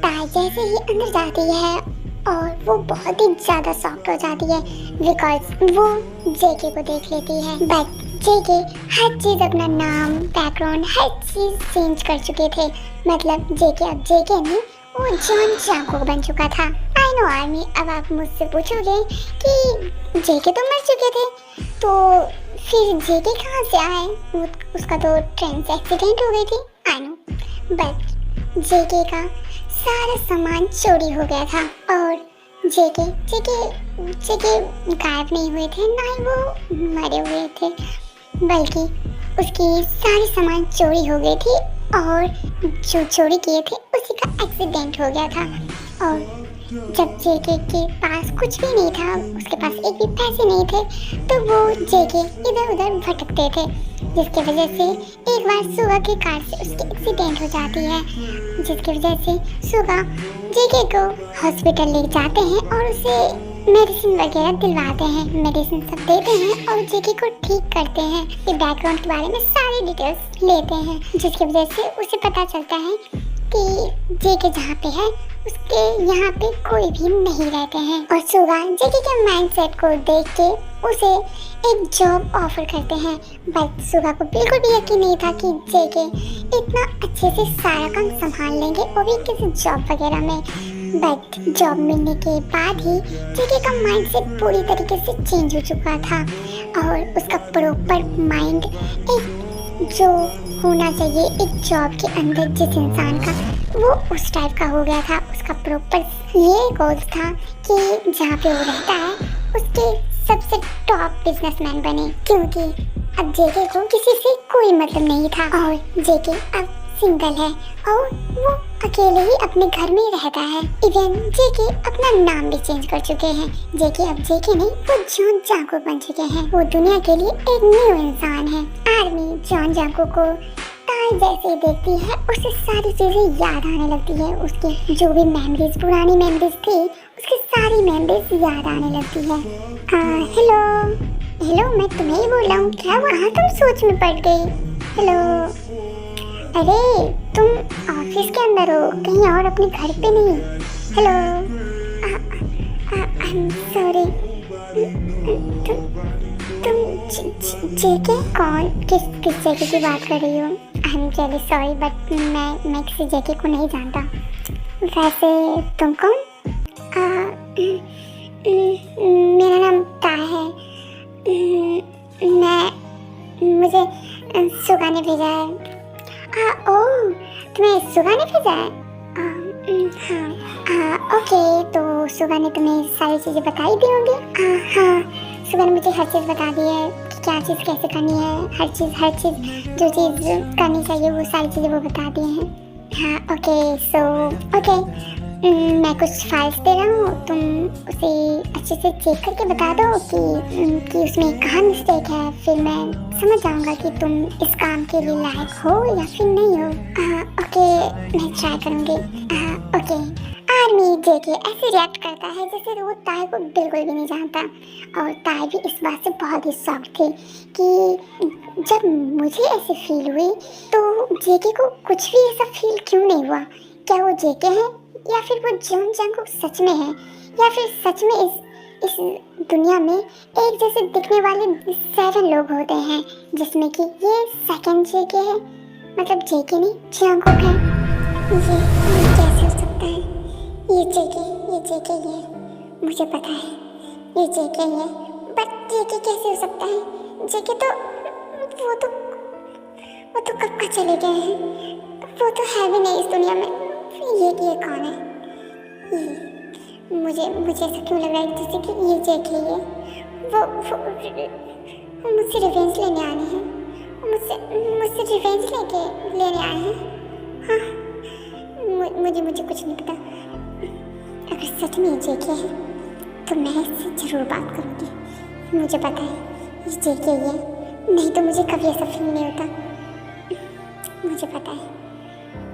ताई जैसे ही अंदर जाती है और वो बहुत ही ज़्यादा सॉफ्ट हो जाती है, बिकॉज वो जेके को देख लेती है। बट जेके हर चीज़, अपना नाम, बैकग्राउंड, हर चीज़ चेंज कर चुके थे। मतलब जेके अब जेके नहीं, वो जॉन चाको बन चुका था। आई नो आर्मी, अब आप मुझसे पूछोगे कि जेके तो मर चुके थे, तो फिर जेके कहाँ से आए? उसका तो ट्रेन से एक्सीडेंट हो गई थी। आई नो, बट जेके का सारा सामान चोरी हो गया था और जेके गायब नहीं हुए थे, ना ही वो मरे हुए थे, बल्कि उसकी सारी सामान चोरी हो गई थी और जो चोरी किए थे उसी का एक्सीडेंट हो गया था। और जब जेके के पास कुछ भी नहीं था, उसके पास एक भी पैसे नहीं थे, तो वो जेके इधर उधर भटकते थे, जिसकी वजह से एक बार सुगा की कार से उसकी एक्सीडेंट हो जाती है, जिसकी वजह से सुगा जेके को हॉस्पिटल ले जाते हैं और उसे मेडिसिन वगैरह दिलवाते हैं, मेडिसिन सब देते हैं और जेके को ठीक करते हैं। ये बैकग्राउंड के बारे में सारी डिटेल्स लेते हैं, जिसकी वजह से उसे पता चलता है कि जेके जहाँ पे है उसके यहाँ पे कोई भी नहीं रहते हैं। और सुगा जेके के माइंडसेट को देख के उसे एक जॉब ऑफर करते हैं, बट सुगा को बिल्कुल भी यकीन नहीं था कि जेके इतना अच्छे से सारा काम संभाल लेंगे, वो भी किसी जॉब वगैरह में। बट जॉब मिलने के बाद ही जेके का माइंडसेट पूरी तरीके से चेंज हो चुका था और उसका प्रॉपर माइंड एक जो होना चाहिए एक जॉब के अंदर जिस इंसान का, वो उस टाइप का हो गया था। उसका प्रॉपर ये गोल था कि जहाँ पे वो रहता है उसके सबसे टॉप बिजनेसमैन बने, क्योंकि अब जेके को किसी से कोई मतलब नहीं था और जेके अब सिंगल है और वो अकेले ही अपने घर में रहता है। इवन जेके अपना नाम भी चेंज कर चुके हैं, जेके अब जेके नहीं, वो जॉन जाको बन चुके हैं। वो दुनिया के लिए एक न्यू इंसान है। आर्मी जॉन जाको को ताई जैसे ही देखती है उसे सारी चीजें याद आने लगती है, उसकी जो भी मेमोरीज, पुरानी मेमोरीज थी, उसकी सारी मेमोरीज याद आने लगती है। हेलो, मैं तुम्हें ही बोल रहा हूँ, क्या वहाँ तुम सोच में पड़ गई? हेलो, अरे तुम ऑफिस के अंदर हो, कहीं और अपने घर पे नहीं? हेलो, आई एम सॉरी, तुम जेके कौन, किस जेके की बात कर रही हो? I am really sorry but मैं किसी जेके को नहीं जानता। वैसे तुम कौन? मेरा नाम ताय है। मुझे सुगा ने भेजा है। ओह, तुम्हें सुगा ने भेजा है? हाँ, ओके, तो सुगा ने तुम्हें सारी चीज़ें बताई दी होंगी? हाँ, सुगा ने मुझे हर चीज़ बता दी है कि क्या चीज़ कैसे करनी है। हर चीज़ जो चीज़ करनी चाहिए वो सारी चीज़ें वो बता दी हैं। हाँ, ओके, मैं कुछ फाइल्स दे रहा हूँ, तुम उसे अच्छे से चेक करके बता दो कि उसमें कहाँ मिस्टेक है। फिर मैं समझ जाऊँगा कि तुम इस काम के लिए लायक हो या फिर नहीं हो। ओके, मैं ट्राई करूँगी। ओके, आर्मी जेके ऐसे रिएक्ट करता है जैसे वो ताय को बिल्कुल भी नहीं जानता, और ताय भी इस बात से बहुत ही शॉक थी कि जब मुझे ऐसी फील हुई तो जेके को कुछ भी ऐसा फील क्यों नहीं हुआ। क्या वो जेके है या फिर वो जॉन जंगकुक सच में है, या फिर सच में इस दुनिया में एक जैसे दिखने वाले 7 लोग होते हैं, जिसमें कि ये सेकंड जेके है, मतलब जेके नहीं जंगकुक है। ये कैसे हो सकता है? ये जेके ये मुझे पता है, ये जेके है, बट जेके कैसे हो सकता है? जेके तो वो तो कब का चले गए हैं, वो तो है भी नहीं इस दुनिया में। ये कौन है? ये मुझे ऐसा क्यों लग रहा है जैसे कि ये जेके है। वो मुझसे रिवेंज लेने आने हैं, मुझसे रिवेंज लेने आए हैं। हाँ, मुझे कुछ नहीं पता। अगर सच में ये जेके है तो मैं इससे जरूर बात करूँगी। मुझे पता है ये जेके ही है, नहीं तो मुझे कभी ऐसा फील नहीं होता। मुझे पता है,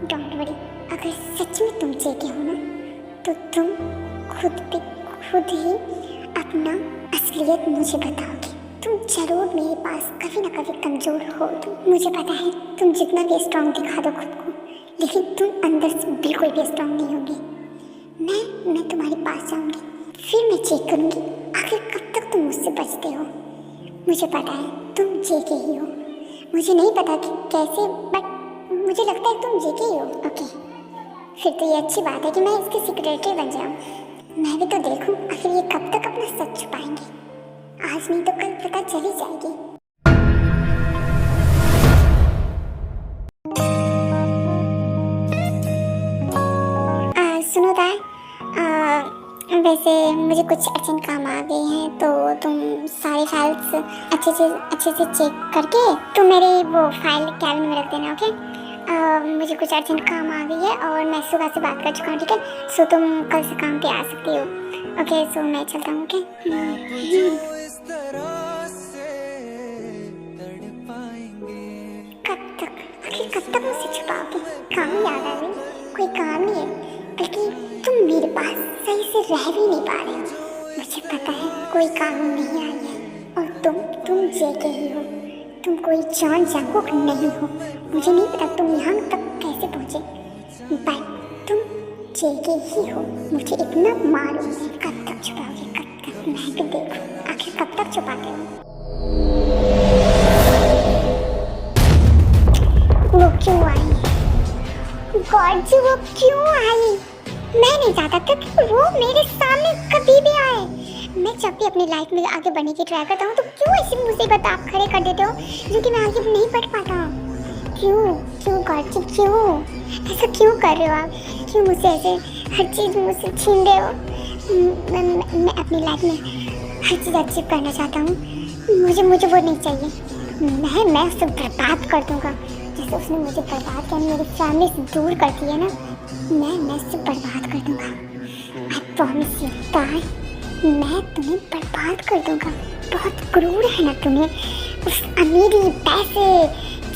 डोंट वरी। अगर सच में तुम जेके हो ना तो तुम खुद ही अपना असलियत मुझे बताओगे। तुम जरूर मेरे पास कभी ना कभी कमज़ोर हो। मुझे पता है तुम जितना भी स्ट्रांग दिखा दो खुद को, लेकिन तुम अंदर से बिल्कुल भी स्ट्रांग नहीं होगी। मैं तुम्हारे पास जाऊंगी, फिर मैं चेक करूंगी आखिर कब तक तुम मुझसे बचते हो। मुझे पता है तुम जेके ही हो। मुझे नहीं पता कि कैसे, बट मुझे लगता है तुम जेके ही हो। ओके, फिर तो ये अच्छी बात है कि मैं इसकी सेक्रेटरी बन जाऊँ। मैं भी तो देखूं आखिर ये कब तक अपना सच छुपाएंगे। आज नहीं तो कल पता चल ही जाएगी। सुनो ताय, वैसे मुझे कुछ अर्जेंट काम आ गए हैं, तो तुम सारे फाइल्स अच्छे से चेक करके तुम मेरी वो फाइल कैबिन में रख देना। ओके, मुझे कुछ अर्जेंट काम आ गई है और मैं सुबह से बात कर चुका हूँ। ठीक है, सो तुम कल से काम पे आ सकती हो। ओके, सो मैं चलता हूँ। ओके, कब तक मुझसे छुपाओगे? काम याद आ गई? कोई काम नहीं है, बल्कि तुम मेरे पास सही से रह भी नहीं पा रहे हो। मुझे पता है कोई काम नहीं आई है, और तुम जेके ही हो। तुम कोई जॉन जंगकुक नहीं हो। मुझे नहीं पता तुम यहाँ तक कैसे पहुँचे, बट तुम जेके ही हो। मुझे इतना मालूम है। कब तक छुपाओगे? कब तक? मैं भी देखूँ आखिर कब तक छुपाते हो। वो क्यों आई? गॉड जी, वो क्यों आई? मैं नहीं चाहता था कि वो मेरे सामने कभी भी आए। मैं जब भी अपनी लाइफ में आगे बढ़ने की ट्राई करता हूँ तो क्यों ऐसी मुसीबत आप खड़े कर देते हो जो कि मैं आगे नहीं बढ़ पाता हूँ। क्यों गॉड जी, क्यों ऐसा क्यों कर रहे हो आप? क्यों मुझसे ऐसे हर चीज़ मुझसे छीन रहे हो? मैं अपनी लाइफ में हर चीज़ अचीव करना चाहता हूँ। मुझे वो नहीं चाहिए। मैं उसे बर्बाद कर दूँगा जैसे उसने मुझे बर्बाद किया, मेरी फैमिली से दूर कर दी है ना। मैं उसे बर्बाद कर दूँगा। आई प्रॉमिस यू ताय, मैं तुम्हें बर्बाद कर दूँगा। बहुत क्रूर है ना तुम्हें, उस अमीरी, पैसे,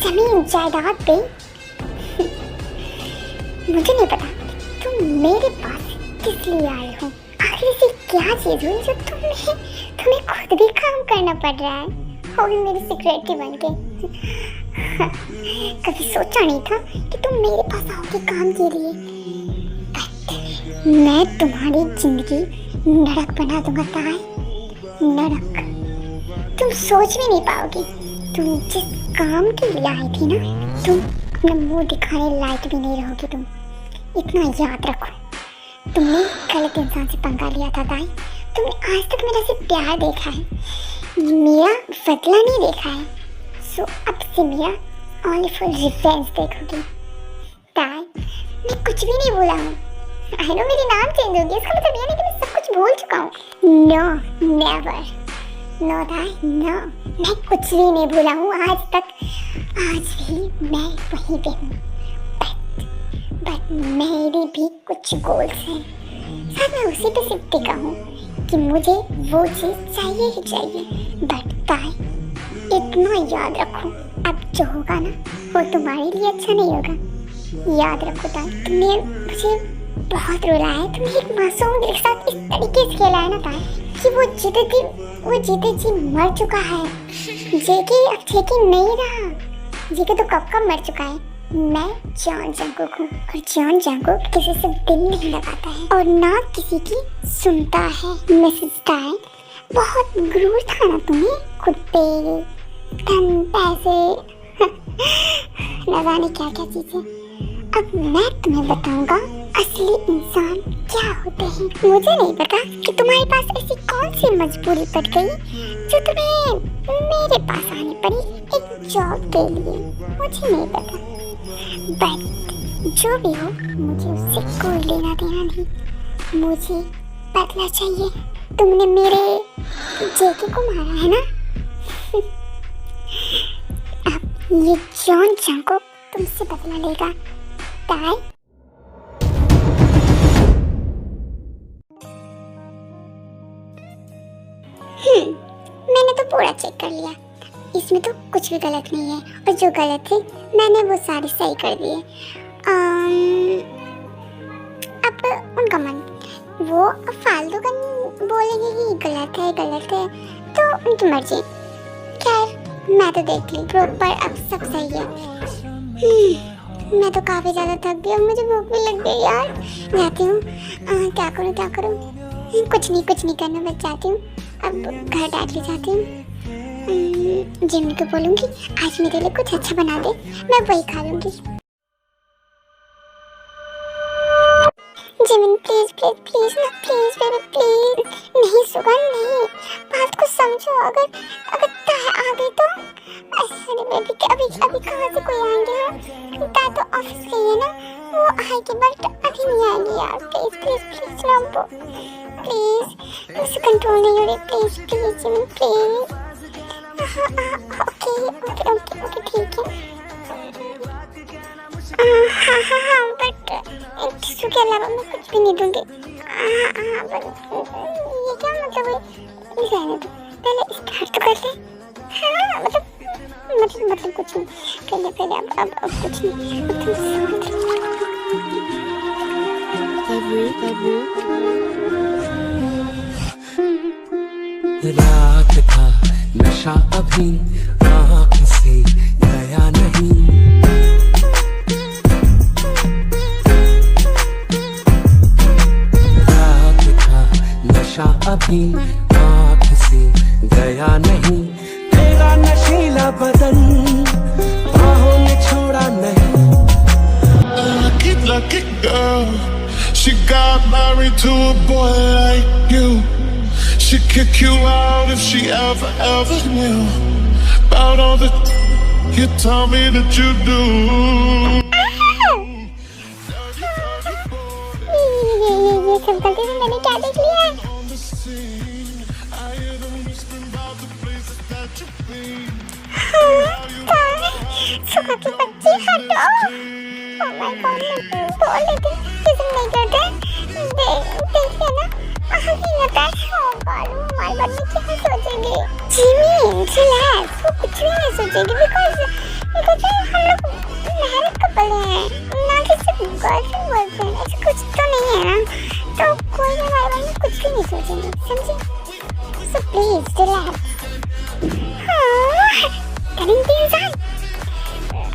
जमीन जायदाद पे। मुझे नहीं पता तुम मेरे पास किस लिए आए हो। आखिर ऐसी क्या चीज़ हुई जो तुम्हें खुद भी काम करना पड़ रहा है, वो भी मेरी सेक्रेटरी बन के। कभी सोचा नहीं था कि तुम मेरे पास आओगे काम के लिए। मैं तुम्हारी जिंदगी नरक बना दूंगा ताय, नरक। तुम सोच भी नहीं पाओगे। तुम जिस काम के लिए आई थी ना, तुम अपना मुंह दिखाने लायक भी नहीं रहोगे। तुम इतना याद रखो, तुमने गलत इंसान से पंगा लिया था ताई। तुमने आज तक मेरा सिर्फ प्यार देखा है, मेरा बदला नहीं देखा है। सो अब से मेरा ओनली फॉर रिवेंज देखोगे। ताई मैं कुछ भी नहीं बोला हूँ। आई नो मेरी नाम चेंज हो गया, इसका मतलब ये नहीं कि मैं सब कुछ भूल चुका हूँ। नो नेवर, नो ताई नो, मैं कुछ भी नहीं भूला हूँ आज तक। आज भी मैं वहीं पे हूँ, बट मेरी भी कुछ गोल्स हैं। शायद मैं उसी पे सिर्फ टिका हूँ कि मुझे वो चीज़ चाहिए ही चाहिए। बट ताई इतना याद रखो, अब जो होगा ना वो तुम्हारे लिए अच्छा नहीं होगा। याद रखो ताई, तुमने मुझे बहुत रुलाया है। तुमने एक मासूम दिल के साथ इस तरीके से खेला है ना ताई कि वो जीते जी मर चुका है। जेके अब जेके नहीं रहा, जेके तो कब का मर चुका है। मैं जॉन जंगकुक हूँ और जॉन जंगकुक किसी से दिल नहीं लगाता है और ना किसी की सुनता है। मिसेस टाई बहुत गुरूर था ना तुम्हें, खुद पे धन पैसे न जाने क्या क्या चीजें। अब मैं तुम्हें बताऊंगा असली इंसान क्या होते हैं। मुझे नहीं पता कि तुम्हारे पास ऐसी कौन सी मजबूरी पड़ गई जो तुम्हें मेरे पास आनी पड़ी एक जॉब के लिए। मुझे नहीं पता, बट जो भी हो मुझे उससे कोई लेना देना नहीं। मुझे बदला चाहिए। तुमने मेरे जेके को मारा है ना अब ये जॉन जंगकुक तुमसे बदला लेगा। ताई मैंने तो पूरा चेक कर लिया, इसमें तो कुछ भी गलत नहीं है और जो गलत थे मैंने वो सारे सही कर दिए। अब उनका मन, वो अब फालतू का बोलेंगे कि गलत है तो उनकी मर्जी। खैर मैं तो देख ली प्रॉपर, अब सब सही है। मैं तो काफी ज्यादा थक गई और मुझे भूख भी लग गई यार। जाती हूँ, क्या करूँ कुछ नहीं करना, बस जाती हूँ। अब घर डायरेक्टली जाती हूँ। जिमी को बोलूँगी आज मेरे लिए कुछ अच्छा बना दे, मैं वही खा लूँगी। जिमिन प्लीज ना, प्लीज बेबी प्लीज। नहीं सुगन नहीं, बात को समझो। अगर ताई आ गई तो अरे बेबी के अभी कहाँ से कोई आएंगे। ताई तो ऑफिस गई है ना, वो आएगी बट अभी नहीं आएगी यार। प्लीज ना वो, प्लीज मुझसे कंट्रोल नहीं हो रही। Please Jimin please. ओके ठीक है। हाँ बट टिश्यू के अलावा मैं कुछ भी नहीं दूंगी। बट ये क्या मतलब रहने दो, पहले स्टार्ट तो कर ले। हाँ मतलब कुछ नहीं, पहले अब कुछ नहीं। रात का नशा अभी आँख से गया नहीं। अभी आँख से गया नहीं। तेरा नशीला बदन बाहों ने छोड़ा नहीं। Lucky girl, she got married to a boy like you. She'd kick you out if she ever knew about all the you tell me that you do. ये सब गलती से मैंने क्या देख लिया है? सुखा की बच्ची हटो। Oh my God, बोल लेते किसी नहीं करते। देखिए ना आगे लगता है। Oh God, वो हमारे बारे में क्या सोचेगी? जिमी रिलैक्स, वो कुछ भी नहीं सोचेगी because हम लोग मैरिड कपल हैं, ना कि सिर्फ गर्लफ्रेंड बॉयफ्रेंड। ऐसा कुछ तो नहीं है ना, तो कोई भी हमारे बारे में कुछ भी नहीं सोचेंगे, समझे? So please relax। हाँ करेंगे इंसान,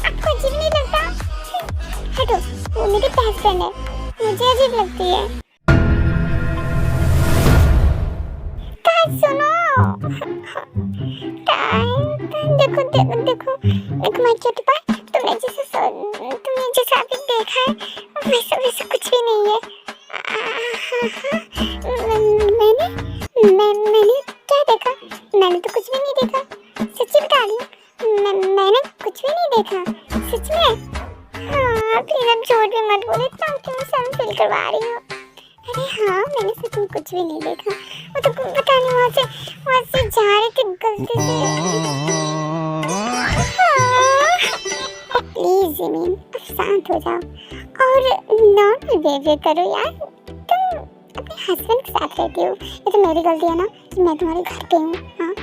आपको अजीब नहीं लगता? हटो, वो मेरी बेस्ट फ्रेंड है, मुझे अजीब लगती है। सुनो देखो माय क्यूटी पाई, तुमने जैसा अभी देखा है वैसा कुछ भी नहीं है। मैंने क्या देखा? मैंने तो कुछ भी नहीं देखा, सच्ची बता रही हूँ। मैंने कुछ भी नहीं देखा सच में। हाँ प्लीज अब झूठ भी मत बोलो, इतना क्यों शर्म फील करवा रही हो? अरे हाँ मैंने सच में कुछ भी नहीं देखा, वो तो पता नहीं वहाँ से जा रहे थे गलती से। प्लीज जमीन अब शांत हो जाओ और नॉर्मल बिहेवियर करो यार। तुम अपने हस्बैंड के साथ रहती हो, ये तो मेरी गलती है ना कि मैं तुम्हारे घर पे हूँ। हाँ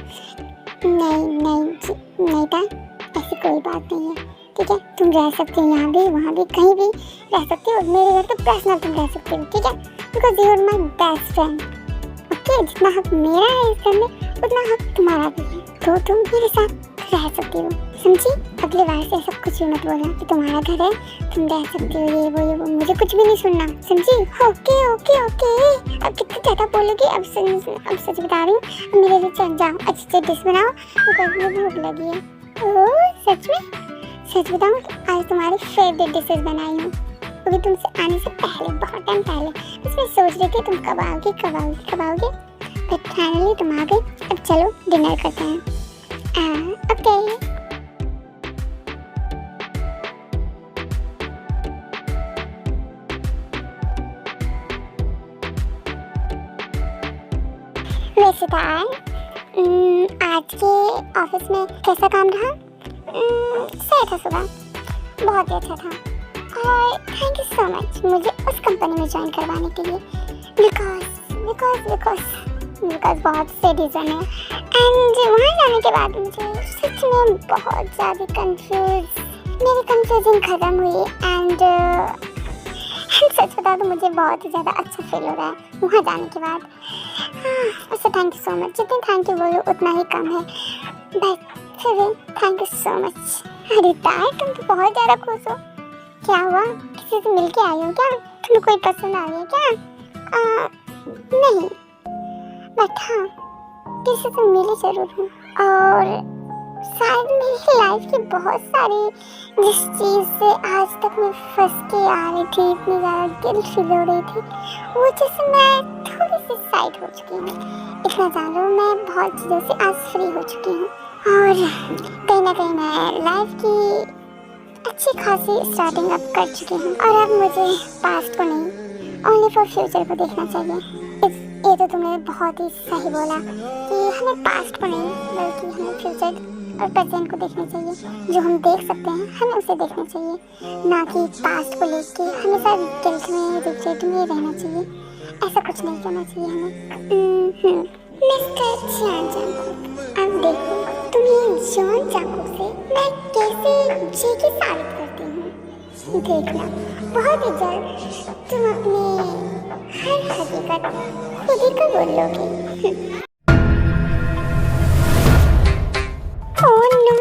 नहीं था, ऐसी कोई बात नहीं है, ठीक है? तुम रह सकती हो यहाँ भी वहाँ भी कहीं भी रह सकती हो, मेरे घर तो पर्सनल तुम रह सकती हो, ठीक है? Because you are my best friend. Okay, जितना हक मेरा है इस घर में उतना हक तुम्हारा भी है, तो तुम मेरे साथ रह सकती हो, समझी? अगली बार से ऐसा कुछ भी मत बोलना कि तुम्हारा घर है तुम रह सकती हो, ये वो मुझे कुछ भी नहीं सुनना, समझी? ओके अब कितना ज़्यादा बोलोगी? अब सच बता रही हूँ, अब मेरे लिए चल जाओ, अच्छी डिश बनाओ, बिकॉज मुझे भूख लगी है। ओह सच में? सच बताऊँ तो आज तुम्हारी फेवरेट डिशेस बनाई हूँ, वो भी तुमसे आने से पहले, बहुत टाइम पहले। बस मैं सोच रही थी तुम कब आओगे, बट फाइनली तुम आ गई। अब चलो डिनर करते हैं। ओके। वैसे था आज के ऑफिस में कैसा काम रहा? सही था, सुबह बहुत ही अच्छा था और थैंक यू सो मच मुझे उस कंपनी में ज्वाइन करवाने के लिए, बिकॉज बहुत से रीज़न है। एंड वहाँ जाने के बाद मुझे सच में बहुत ज़्यादा मेरी कंफ्यूजन ख़त्म हुई एंड सच बता तो मुझे बहुत ही ज़्यादा अच्छा फील हो रहा है वहाँ जाने के बाद। वैसे थैंक यू सो मच, जितने थैंक यू बोलो उतना ही कम है, बट फिर भी थैंक यू सो मच। अरे ताई तुम तो बहुत ज़्यादा खुश हो, क्या हुआ? किसी से मिल के आई हो क्या? तुम्हें कोई पसंद आ गया क्या? नहीं, बट हाँ किसी से मिली ज़रूर हूँ और शायद मेरी लाइफ की बहुत सारी जिस चीज़ से आज तक मैं फंस के आ रही थी, इतनी ज़्यादा गिल्ट फील हो रही थी, वो जैसे मैं थोड़ी सी साइड हो चुकी हूँ। इतना जान लो मैं बहुत चीज़ों से आज फ्री हो चुकी हूँ और कहीं ना कहीं मैं लाइफ की अच्छी खासी स्टार्टिंग अप कर चुकी हूँ और अब मुझे पास्ट को नहीं ओनली फॉर फ्यूचर को देखना चाहिए। ये तो तुमने बहुत ही सही बोला कि हमें पास्ट को नहीं बल्कि हमें फ्यूचर और प्रेजेंट को देखना चाहिए। जो हम देख सकते हैं हमें उसे देखना चाहिए, ना कि पास्ट को लेके हमेशा गिल्ट में रिग्रेट में रहना चाहिए। ऐसा कुछ नहीं करना चाहिए हमें। मिस्टर जॉन जाकोब, अब देखो तुम्हें जॉन जाकोब से मैं कैसे जेके साबित करती हूँ। देखना बहुत ही जल्द तुम अपनी हर हकीकत खुद ही कबूल लोगी। ओह नो,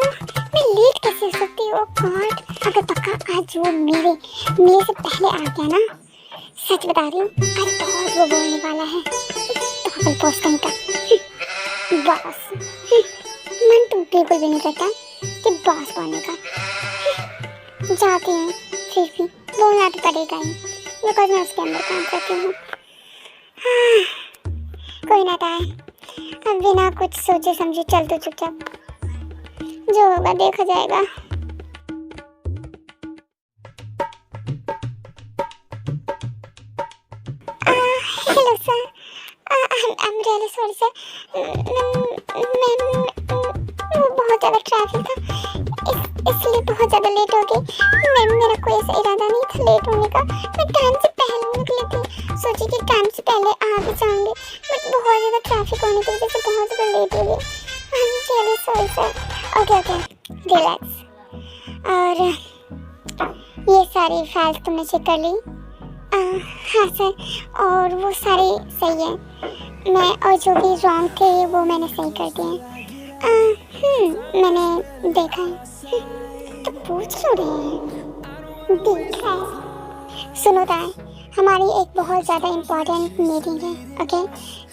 मैं लेट कैसे हो सकती हूँ? गॉड, अगर पक्का आज वो मेरे से पहले आ गया ना, सच बता रही हूँ आज बहुत वो बोलने वाला है। पागल बॉस कहीं का बॉस, मन तो बिल्कुल भी नहीं करता कि बॉस बनने का। जाती हूँ फिर भी बोलना तो पड़ेगा ही, बिकॉज मैं उसके अंदर काम करती हूँ। कोई ना था, अब बिना कुछ सोचे समझे चल तो चुपचाप, जो होगा देखा जाएगा। Hello sir, I am really sorry sir, मैं बहुत ज़्यादा ट्रैफिक था इसलिए बहुत ज़्यादा लेट हो गई। मेरा कोई ऐसा इरादा नहीं था लेट होने का, मैं टाइम से पहले निकली थी, सोची कि टाइम से पहले आ भी जाऊँगी, बट बहुत ज़्यादा ट्रैफिक होने की वजह से बहुत ज़्यादा लेट हो गई। I am really sorry sir. Okay relax. और ये सारी फाइल्स तुमने चेक कर ली? हाँ सर, और वो सारे सही है, मैं और जो भी रॉन्ग थे वो मैंने सही कर दिए। मैंने देखा है। तो पूछ क्यों रहे हैं? देख रहा है। सुनो ताई, हमारी एक बहुत ज़्यादा इम्पोर्टेंट मीटिंग है, ओके?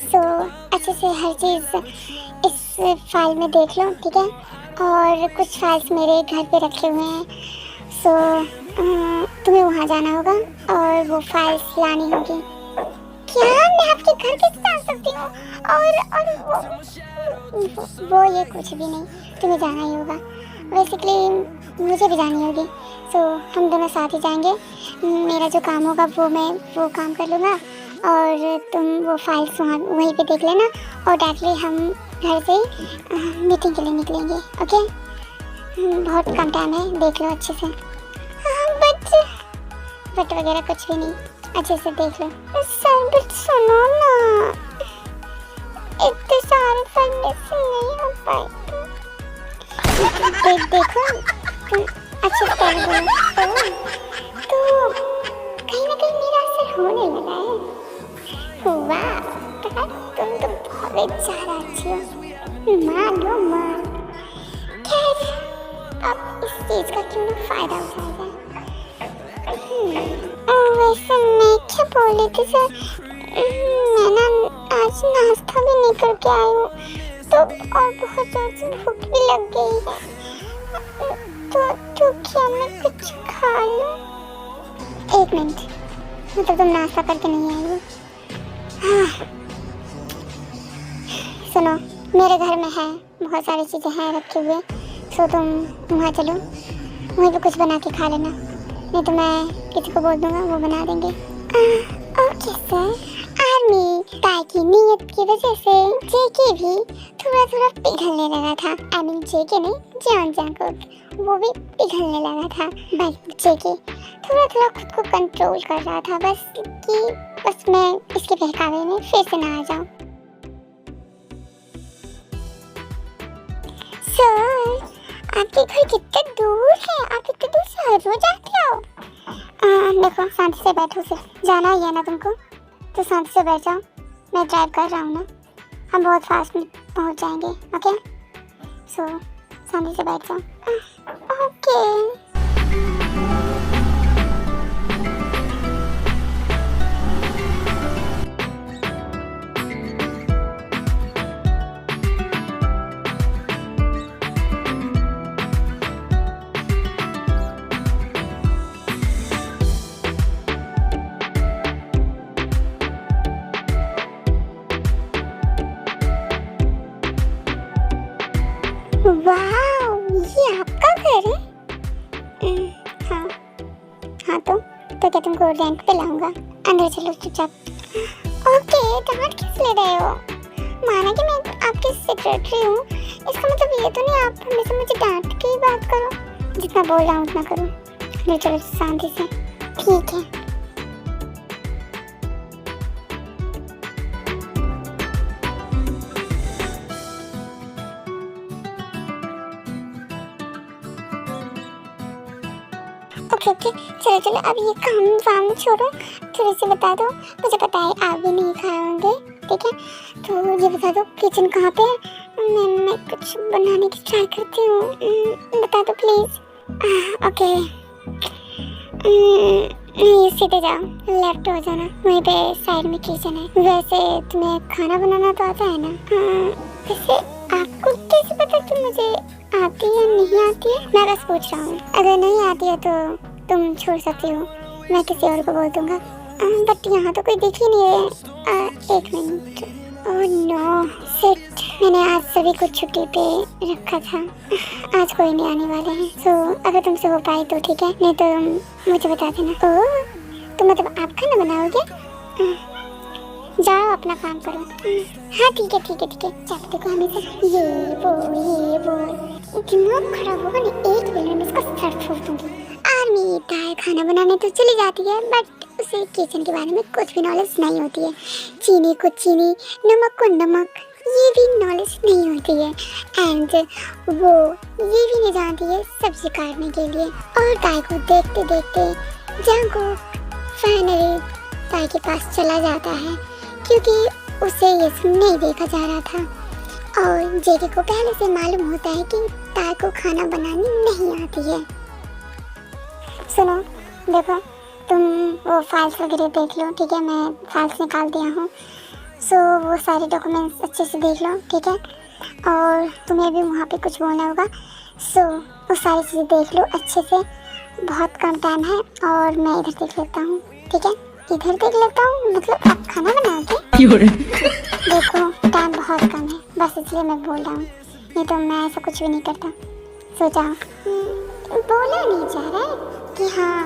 सो अच्छे से हर चीज़ इस फाइल में देख लो, ठीक है? और कुछ फाइल्स मेरे घर पे रखे हुए हैं। सो तुम्हें वहाँ जाना होगा और वो फाइल्स लानी होगी। क्या मैं आपके घर कैसे जा सकती हूँ? और वो ये कुछ भी नहीं, तुम्हें जाना ही होगा। बेसिकली मुझे भी जानी होगी। सो हम दोनों साथ ही जाएंगे। मेरा जो काम होगा वो काम कर लूँगा और तुम वो फाइल्स वहाँ वहीं पे देख लेना और डायरेक्टली हम घर से मीटिंग के लिए निकलेंगे। ओके? बहुत कम टाइम है, देख लो अच्छे से। बट वगैरह कुछ भी नहीं, अच्छे से देख लो। सर बट सुनो ना, इतने सारे पढ़ने से नहीं हो पाएगा। देखो तुम अच्छे से पढ़ लो तो कहीं ना कहीं मेरा असर होने लगा है। वाह, तुम तो बहुत ज़्यादा अच्छी हो, मान लो मान। खैर अब इस चीज़ का क्यों ना फायदा उठाया जाए। वैसे मैं क्या बोल रही थी सर, मैं ना आज नाश्ता भी नहीं करके आई हूँ तो और बहुत जोर से भूख भी लग गई है, तो क्या मैं कुछ खा लूँ? एक मिनट, मतलब तुम नाश्ता करके नहीं आई हो? हाँ। सुनो, मेरे घर में है बहुत सारी चीज़ें हैं रखी हुए, सो तुम वहाँ चलो, वहीं पे कुछ बना के खा लेना, नहीं तो मैं किसी को बोल दूंगा, वो बना देंगे। Okay sir. आर्मी ताई की नीयत की वजह से जेके भी थोड़ा पिघलने लगा था। आई मीन जेके नहीं, जॉन जैकब, वो भी पिघलने लगा था। बट जेके थोड़ा खुद को कंट्रोल कर रहा था, बस मैं इसके बहकावे में फिर से ना आ जाऊं। सर आपके घर कितना दूर है? आप इतने दूर से हर रोज आते हो? देखो शांति से बैठो, सिर्फ जाना ही है ना तुमको, तो शांति से बैठ जाओ। मैं ड्राइव कर रहा हूँ ना, हम बहुत फास्ट में पहुँच जाएंगे। ओके? सो शांति से बैठ जाओ। ओके। वाओ, ये आपका घर है? हाँ तो क्या तुमको रेंट पे लाऊंगा? अंदर चलो चुपचाप। ओके, डांट किस ले रहे हो? माना कि मैं आपकी सेक्रेटरी हूँ, इसका मतलब ये तो नहीं आप हमेशा मुझे डांट के ही बात करो। जितना बोल रहा हूँ उतना करो। अंदर चलो शांति से। ठीक है। ओके, चलो अब ये काम वाम छोड़ो, थोड़ी सी बता दो। मुझे पता है आप भी नहीं खाए होंगे, ठीक है? तो ये बता दो किचन कहाँ पे है? मैं कुछ बनाने की ट्राई करती हूँ, बता दो प्लीज़। ओके, सीधे जाओ, लेफ्ट हो जाना, वहीं पे साइड में किचन है। वैसे तुम्हें खाना बनाना तो आता है ना? वैसे आपको कैसे पता कि मुझे आती है नहीं आती है? मैं बस पूछ रहा हूँ। अगर नहीं आती है तो तुम छोड़ सकती हो, मैं किसी और को बोल दूंगा। बट यहाँ तो कोई दिख ही नहीं है। एक मिनट। ओह नो शिट, मैंने आज सभी को छुट्टी पे रखा था, आज कोई नहीं आने वाले हैं। सो अगर तुमसे हो पाए तो ठीक है, नहीं तो मुझे बता देना। ओह, तो मतलब आप खाना बनाओगे? जाओ अपना काम करो। हाँ ठीक है। चलो देखो हमेशा ये वो दिमाग खराब होगा नहीं, एक मिनट में इसका सर फोड़ दूंगी। आर्मी ताई खाना बनाने तो चली जाती है, बट उसे किचन के बारे में कुछ भी नॉलेज नहीं होती है। चीनी को चीनी, नमक को नमक, ये भी नॉलेज नहीं होती है। एंड वो ये भी नहीं जानती है सब्जी काटने के लिए। और ताई को देखते देखते जंगकुक फाइनली ताई के पास चला जाता है, क्योंकि उसे ये सब नहीं देखा जा रहा था। और जेके को पहले से मालूम होता है कि ताई को खाना बनानी नहीं आती है। सुनो, देखो तुम वो फाइल्स वगैरह देख लो, ठीक है? मैं फाइल्स निकाल दिया हूँ। सो वो सारे डॉक्यूमेंट्स अच्छे से देख लो, ठीक है? और तुम्हें भी वहाँ पे कुछ बोलना होगा। सो वो सारी चीज़ें देख लो अच्छे से, बहुत कम टाइम है और मैं इधर देख लेता हूँ, ठीक है? इधर देख लेता हूँ मतलब आप खाना बनाओगे? देखो टाइम बहुत कम है, बस इसलिए मैं बोल रहा हूँ, नहीं तो मैं ऐसा कुछ भी नहीं करता। सो जाओ। बोला नहीं जा रहा है कि हाँ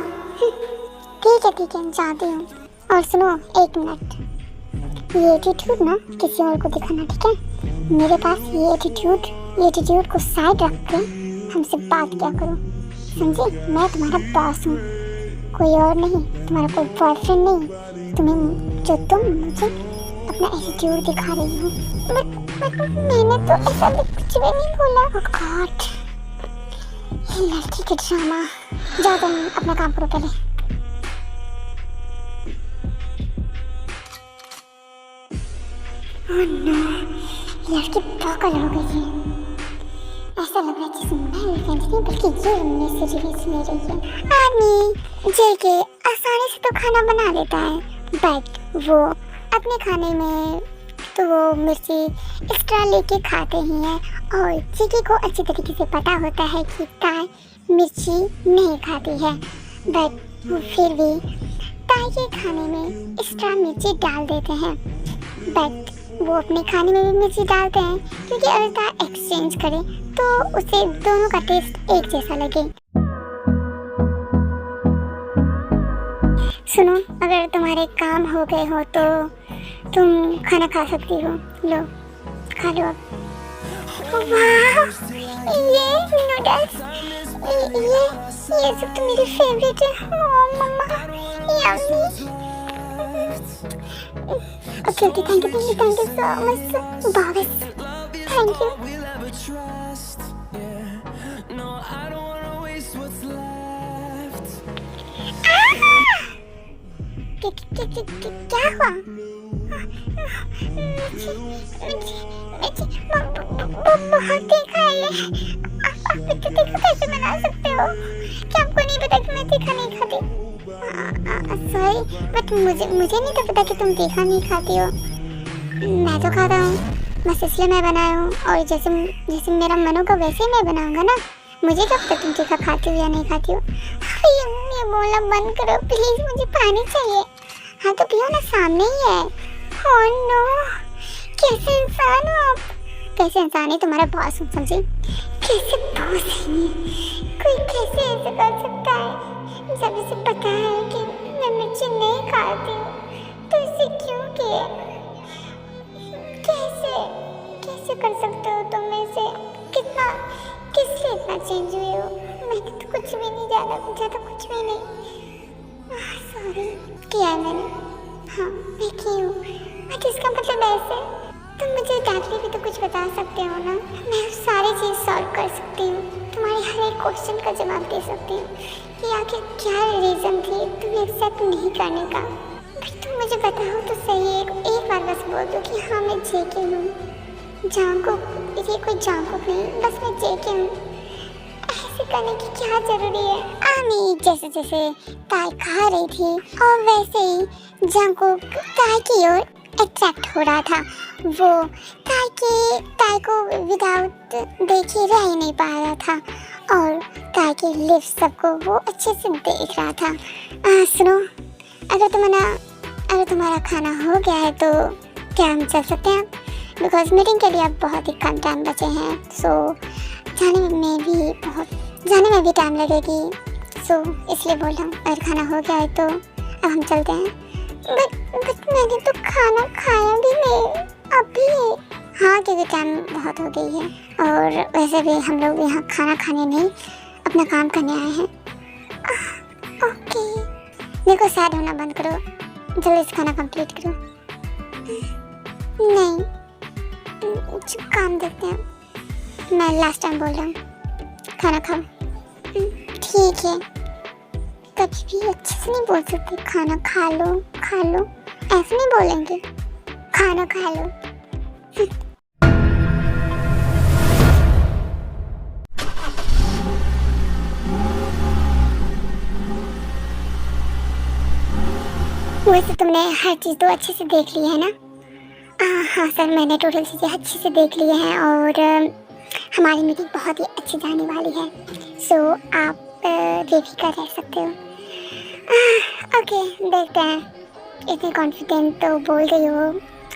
ठीक है जाती हूँ। और सुनो एक मिनट, ये एटीट्यूड ना किसी और को दिखाना, ठीक है? मेरे पास ये एटीट्यूड को साइड रख के हमसे बात क्या करो, समझे? मैं तुम्हारा बॉस हूँ, कोई और नहीं, तुम्हारा कोई बॉयफ्रेंड नहीं। तुम मुझे अपना एटीट्यूड दिखा रही हो। बट मैंने तो ऐसा कुछ भी नहीं बोला। Oh God, ये लड़की के ड्रामा। जाओ तुम अपना काम करो पहले। Oh no, लड़की पागल हो गई है। ऐसा लग रहा है जैसे मैं रिवेंज नहीं बल्कि ये उनमें से रिवेंज ले रही है। आदमी जेके आसानी से तो खाना बना लेता है, बट वो अपने खाने में तो वो मिर्ची एक्स्ट्रा लेके खाते ही हैं। और जेके को अच्छी तरीके से पता होता है कि ताई मिर्ची नहीं खाती है, बट वो फिर भी ताई के खाने में एक्स्ट्रा मिर्ची डाल देते हैं। बट वो अपने खाने में भी मिर्ची डालते हैं क्योंकि अगर ताई एक्सचेंज करे तो उसे दोनों का टेस्ट एक जैसा लगे। सुनो, अगर तुम्हारे काम हो गए हो तो तुम खाना खा सकती हो। लो खा लो अब। वाह, ये नूडल्स, ये सब तो मेरी फेवरेट है। Oh mama, yummy. Okay thank you so much बाबस, थैंक यू। क्या हुआ? बहुत तीखा है ये। आप तीखा कैसे बना सकते हो? क्या आपको नहीं पता कि मैं तीखा नहीं खाती? सॉरी, बट मुझे नहीं तो पता कि तुम तीखा नहीं खाती हो। मैं तो खाता हूँ, बस इसलिए मैं बनाया हूँ। और जैसे मेरा मन होगा वैसे ही मैं बनाऊंगा ना। मुझे क्या पता तुम तीखा खाती हो या नहीं खाती हो। ये बोलना बंद करो प्लीज, मुझे पानी चाहिए। हाँ तो पियो ना, सामने ही है। ओह नो, कैसे इंसान हो आप? कैसे इंसान है? तुम्हारा बॉस हूँ, समझे? कैसे बॉस है ये? कोई कैसे ऐसे कर सकता है जब इसे पता है कि मैं मिर्ची नहीं खाती हूँ, तो इसे क्यों किया? कैसे कर सकते हो तुम ऐसे? किस लिए इतना चेंज हुए हो? मैंने तो कुछ भी नहीं जाना, मुझे तो कुछ भी नहीं। सॉरी, किया है मैंने। हाँ मैं की हूँ, बट इसका मतलब ऐसे तुम मुझे डायरेक्टली भी तो कुछ बता सकते हो ना। मैं सारी चीज़ सॉल्व कर सकती हूँ, तुम्हारे हर एक क्वेश्चन का जवाब दे सकती हूँ कि आखिर क्या रीज़न थी तुम्हें एक्सेप्ट नहीं करने का। बट तुम मुझे बताओ तो सही, एक बार बस बोल दो कि हाँ मैं जेके हूँ। जांगकुक, ये कोई जांगकुक नहीं, बस मैं जेके हूँ। ऐसे करने की क्या जरूरी है? आमी जैसे ताई खा रही थी और वैसे ही जांगकुक ताई की ओर अट्रैक्ट हो रहा था। वो ताई को विदाउट देखे रह ही नहीं पा रहा था और ताई के लिप्स सबको वो अच्छे से देख रहा था। सुनो, अगर तुम्हारा खाना हो गया है तो क्या हम चल सकते हैं? बिकॉज मीटिंग के लिए अब बहुत ही कम टाइम बचे हैं। सो जाने में भी टाइम लगेगी, सो इसलिए बोल रहा हूँ अगर खाना हो गया है तो अब हम चलते हैं। बट मैंने तो खाना खाया भी नहीं अभी। हाँ क्योंकि टाइम बहुत हो गई है और वैसे भी हम लोग यहाँ खाना खाने नहीं अपना काम करने आए हैं। ओके, देखो सैड होना बंद करो, जल्दी से खाना कंप्लीट करो। नहीं, काम देखते हैं। मैं लास्ट टाइम बोल रहा हूँ, खाना खाओ। ठीक है, कभी भी अच्छे से नहीं बोल सकते खाना खा लो, ऐसे नहीं बोलेंगे, खाना खा लो। वैसे तुमने हर चीज़ तो अच्छे से देख ली है ना? हाँ सर, मैंने टोटल चीज़ें अच्छे से देख ली हैं और हमारी मीटिंग बहुत ही अच्छी जाने वाली है। सो आप बेफिक्र रह सकते हो। ओके, देखते हैं। इतने कॉन्फिडेंट तो बोल रही हो,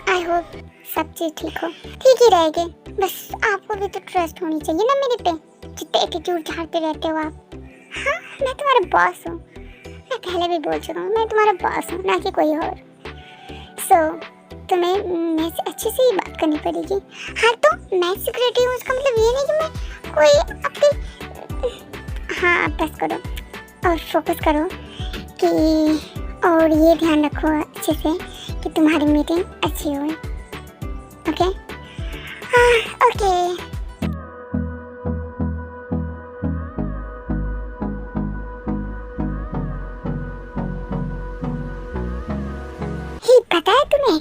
आई होप सब चीज़ ठीक हो। ठीक ही रहेगी, बस आपको भी तो ट्रस्ट होनी चाहिए ना मेरे पे। कितने एटीट्यूड झाड़ते रहते हो आप। हाँ, मैं तुम्हारा बॉस हूँ, मैं पहले भी बोल चुका हूँ, मैं तुम्हारा बॉस हूँ, ना कि कोई और। सो तुम्हें मैं से अच्छे से ही बात करनी पड़ेगी। हाँ, तो मैं सिक्योरिटी हूँ, उसका मतलब ये नहीं कि मैं कोई अपनी। हाँ, बस करो और फोकस करो कि, और ये ध्यान रखो अच्छे से कि तुम्हारी मीटिंग अच्छी हो। ओके? हाँ, ओके। ही पता है तुम्हें,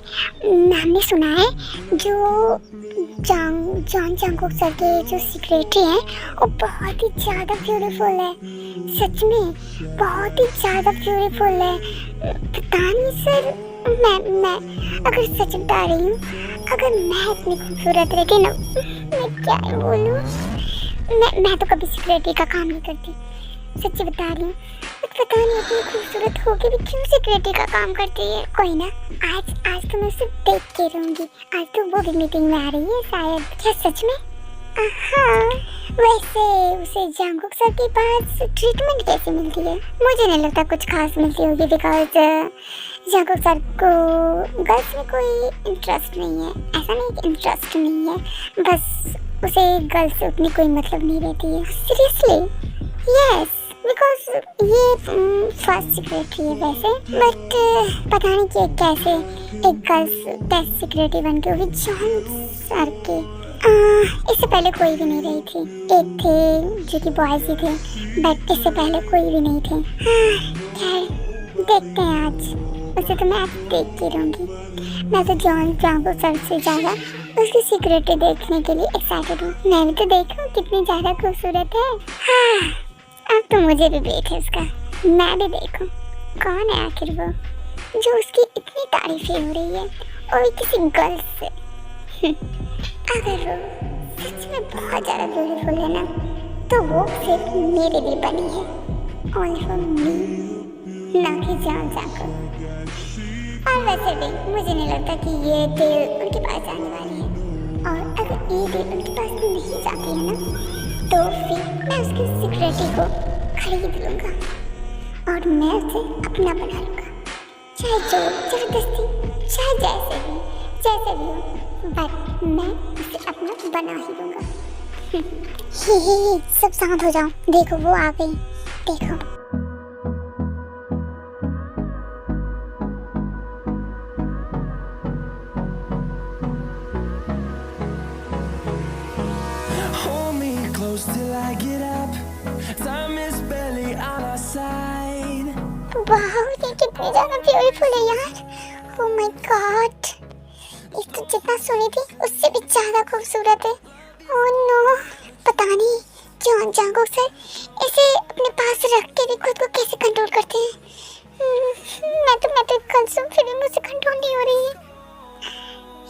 हमने सुना है जो जॉन जंगकुक सर के जो सेक्रेटरी हैं वो बहुत ही ज़्यादा ब्यूटीफुल है। सच में बहुत ही ज़्यादा ब्यूटीफुल है। पता नहीं सर, मैं अगर सच बता रही हूँ, अगर मैं इतनी खूबसूरत रहती ना, मैं क्या बोलूँ, मैं तो कभी सेक्रेटरी का काम नहीं करती। सच्ची बता रही हूँ, पता नहीं इतनी खूबसूरत होके भी क्यों सेक्रेटरी का काम करती है। कोई ना, आज तो मैं उसे देख के रहूँगी। आज तो वो भी मीटिंग में आ रही है शायद। क्या सच में? हाँ, वैसे उसे जंगकुक सर के पास ट्रीटमेंट कैसे मिलती है? मुझे नहीं लगता कुछ खास मिलती होगी, बिकॉज जंगकुक सर को गर्ल्स में कोई इंटरेस्ट नहीं है। ऐसा नहीं कि इंटरेस्ट नहीं है, बस उसे गर्ल्स से उतनी कोई मतलब नहीं रहती है। सीरियसली? यस, बिकॉज ये फर्स्ट सेक्रेटरी है वैसे, बट पता नहीं कि कैसे एक गर्ल्स टेस्ट सेक्रेटरी बन के, वो भी जॉन सर के। इससे पहले कोई भी नहीं रही थी। एक थे जो कि बॉयज ही थे, बट इससे पहले कोई भी नहीं थे। खैर, देखते हैं आज। उसे तो मैं आज देख के रहूँगी। मैं तो जॉन जंगकुक सर से ज़्यादा उसकी सेक्रेटरी देखने के लिए एक्साइटेड हूँ। मैं भी तो देखूँ कितनी ज़्यादा खूबसूरत है। हाँ, अब तो मुझे भी वेट है उसका। मैं भी देखूं कौन है आखिर वो जो उसकी इतनी तारीफें हो रही है, और किसी गर्ल से। अगर वो सच में बहुत ज़्यादा ब्यूटीफुल है ना, तो वो सिर्फ मेरे लिए बनी है, ओनली फॉर मी, ना कि जॉन जंगकुक। और वैसे भी मुझे नहीं लगता कि ये डील उनके पास जाने वाली है, और अगर ये डील उनके पास नहीं जाती है ना, तो फिर मैं उसकी सिक्योरिटी को खरीद लूँगा और मैं उसे अपना बना लूँगा। चाहे जोर जबरदस्ती, चाहे जैसे भी हो, बट मैं उसे अपना बना ही लूँगा। ही सब शांत हो जाओ। देखो वो आ गई, देखो। Till I get up, time is barely on our side. वाह, ये कितनी ज़्यादा ब्यूटीफुल है यार। Oh my God, ये तो जितना सुनी थी उससे भी ज़्यादा खूबसूरत है। Oh no, पता नहीं जॉन जंगकुक सर इसे अपने पास रख के भी खुद को कैसे कंट्रोल करते हैं। मैं तो कंज्यूम फिर भी मुझसे कंट्रोल नहीं हो रही है।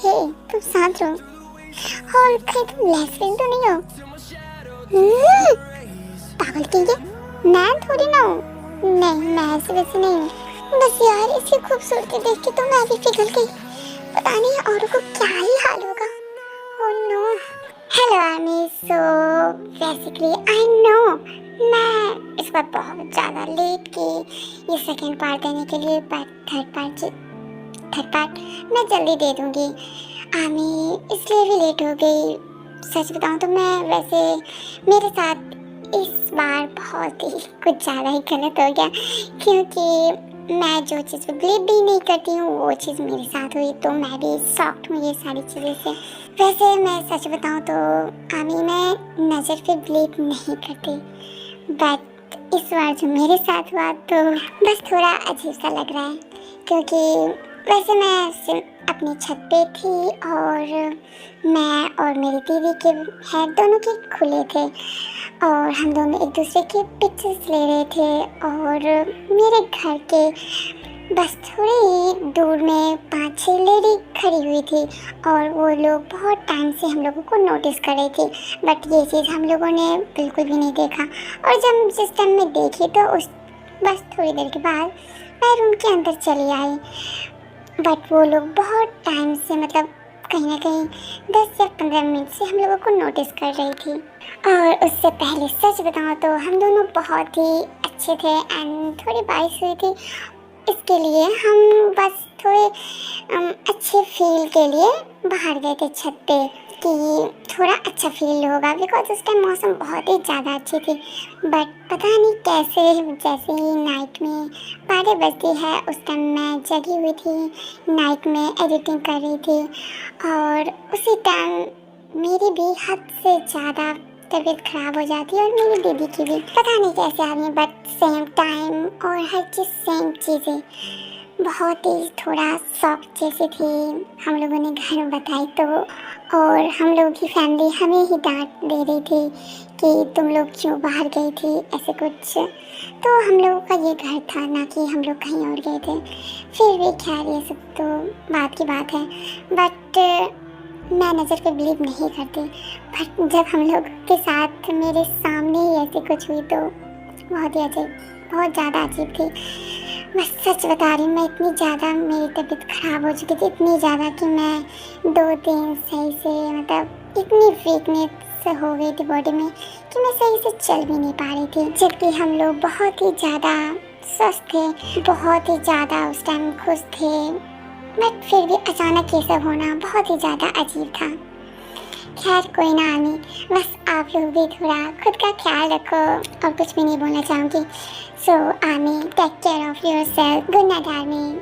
हे, तुम शांत रहो। और कहीं तुम लेस्बियन तो नहीं हो? पागल की है, मैं थोड़ी ना हूँ। नहीं, मैं ऐसे वैसे नहीं हूँ। बस यार इसकी खूबसूरती देख के तो मैं भी पिघल गई। पता नहीं औरों को क्या ही हाल होगा। Oh no. Hello army. So basically I know मैं इस बार बहुत ज़्यादा लेट की ये सेकंड पार्ट देने के लिए, बट थर्ड पार्ट मैं जल्दी दे दूँगी। आर्मी इसलिए भी लेट हो गई। सच बताऊं तो मैं वैसे मेरे साथ इस बार बहुत ही कुछ ज़्यादा ही गलत हो गया, क्योंकि मैं जो चीज़ बिलीव भी नहीं करती हूँ वो चीज़ मेरे साथ हुई, तो मैं भी शॉक्ड हूँ ये सारी चीज़ों से। वैसे मैं सच बताऊं तो आमी मैं नज़र पे बिलीव नहीं करती, बट इस बार जो मेरे साथ हुआ तो बस थोड़ा अजीब सा लग रहा है, क्योंकि वैसे मैं अपनी छत पे थी और मैं और मेरी दीदी के हेड दोनों के खुले थे और हम दोनों एक दूसरे के पिक्चर्स ले रहे थे, और मेरे घर के बस थोड़ी ही दूर में 5-6 लेडी खड़ी हुई थी और वो लोग बहुत टाइम से हम लोगों को नोटिस कर रही थी, बट ये चीज़ हम लोगों ने बिल्कुल भी नहीं देखा। और जब जिस टाइम में देखी तो उस बस थोड़ी देर के बाद मैं रूम के अंदर चली आई, बट वो लोग बहुत टाइम से मतलब कहीं ना कहीं 10 या 15 मिनट से हम लोगों को नोटिस कर रही थी। और उससे पहले सच बताऊँ तो हम दोनों बहुत ही अच्छे थे एंड थोड़ी बारिश हुई थी, इसके लिए हम बस थोड़े अच्छे फील के लिए बाहर गए थे छत पे कि थोड़ा अच्छा फील होगा, बिकॉज उस टाइम मौसम बहुत ही ज़्यादा अच्छी थी। बट पता नहीं कैसे जैसे ही नाइट में 12 बजती है उस टाइम मैं जगी हुई थी, नाइट में एडिटिंग कर रही थी और उसी टाइम मेरी भी हद से ज़्यादा तबीयत ख़राब हो जाती है और मेरी दीदी की भी, पता नहीं कैसे आदमी, बट सेम टाइम और हर चीज़ सेम चीज़ें बहुत ही थोड़ा शॉक जैसी थी। हम लोगों ने घर में बताई तो और हम लोगों की फैमिली हमें ही डांट दे रही थी कि तुम लोग क्यों बाहर गई थी ऐसे कुछ। तो हम लोगों का ये घर था ना कि हम लोग कहीं और गए थे। फिर भी खैर ये सब तो बात की बात है, बट मैं नज़र पे बिलीव नहीं करती, बट जब हम लोग के साथ मेरे सामने ही ऐसी कुछ हुई तो बहुत ही अजीब, बहुत ज़्यादा अजीब थी। मैं सच बता रही हूँ, मैं इतनी ज़्यादा मेरी तबीयत ख़राब हो चुकी थी, इतनी ज़्यादा कि मैं 2 दिन सही से मतलब इतनी वीकनेस हो गई थी बॉडी में कि मैं सही से चल भी नहीं पा रही थी। जबकि हम लोग बहुत ही ज़्यादा स्वस्थ थे, बहुत ही ज़्यादा उस टाइम खुश थे, बट फिर भी अचानक ये सब होना बहुत ही ज़्यादा अजीब था। खैर कोई ना आनी, बस आप लोग भी थोड़ा खुद का ख्याल रखो और कुछ भी नहीं बोलना चाहूँगी। So army, take care of yourself. Good night army.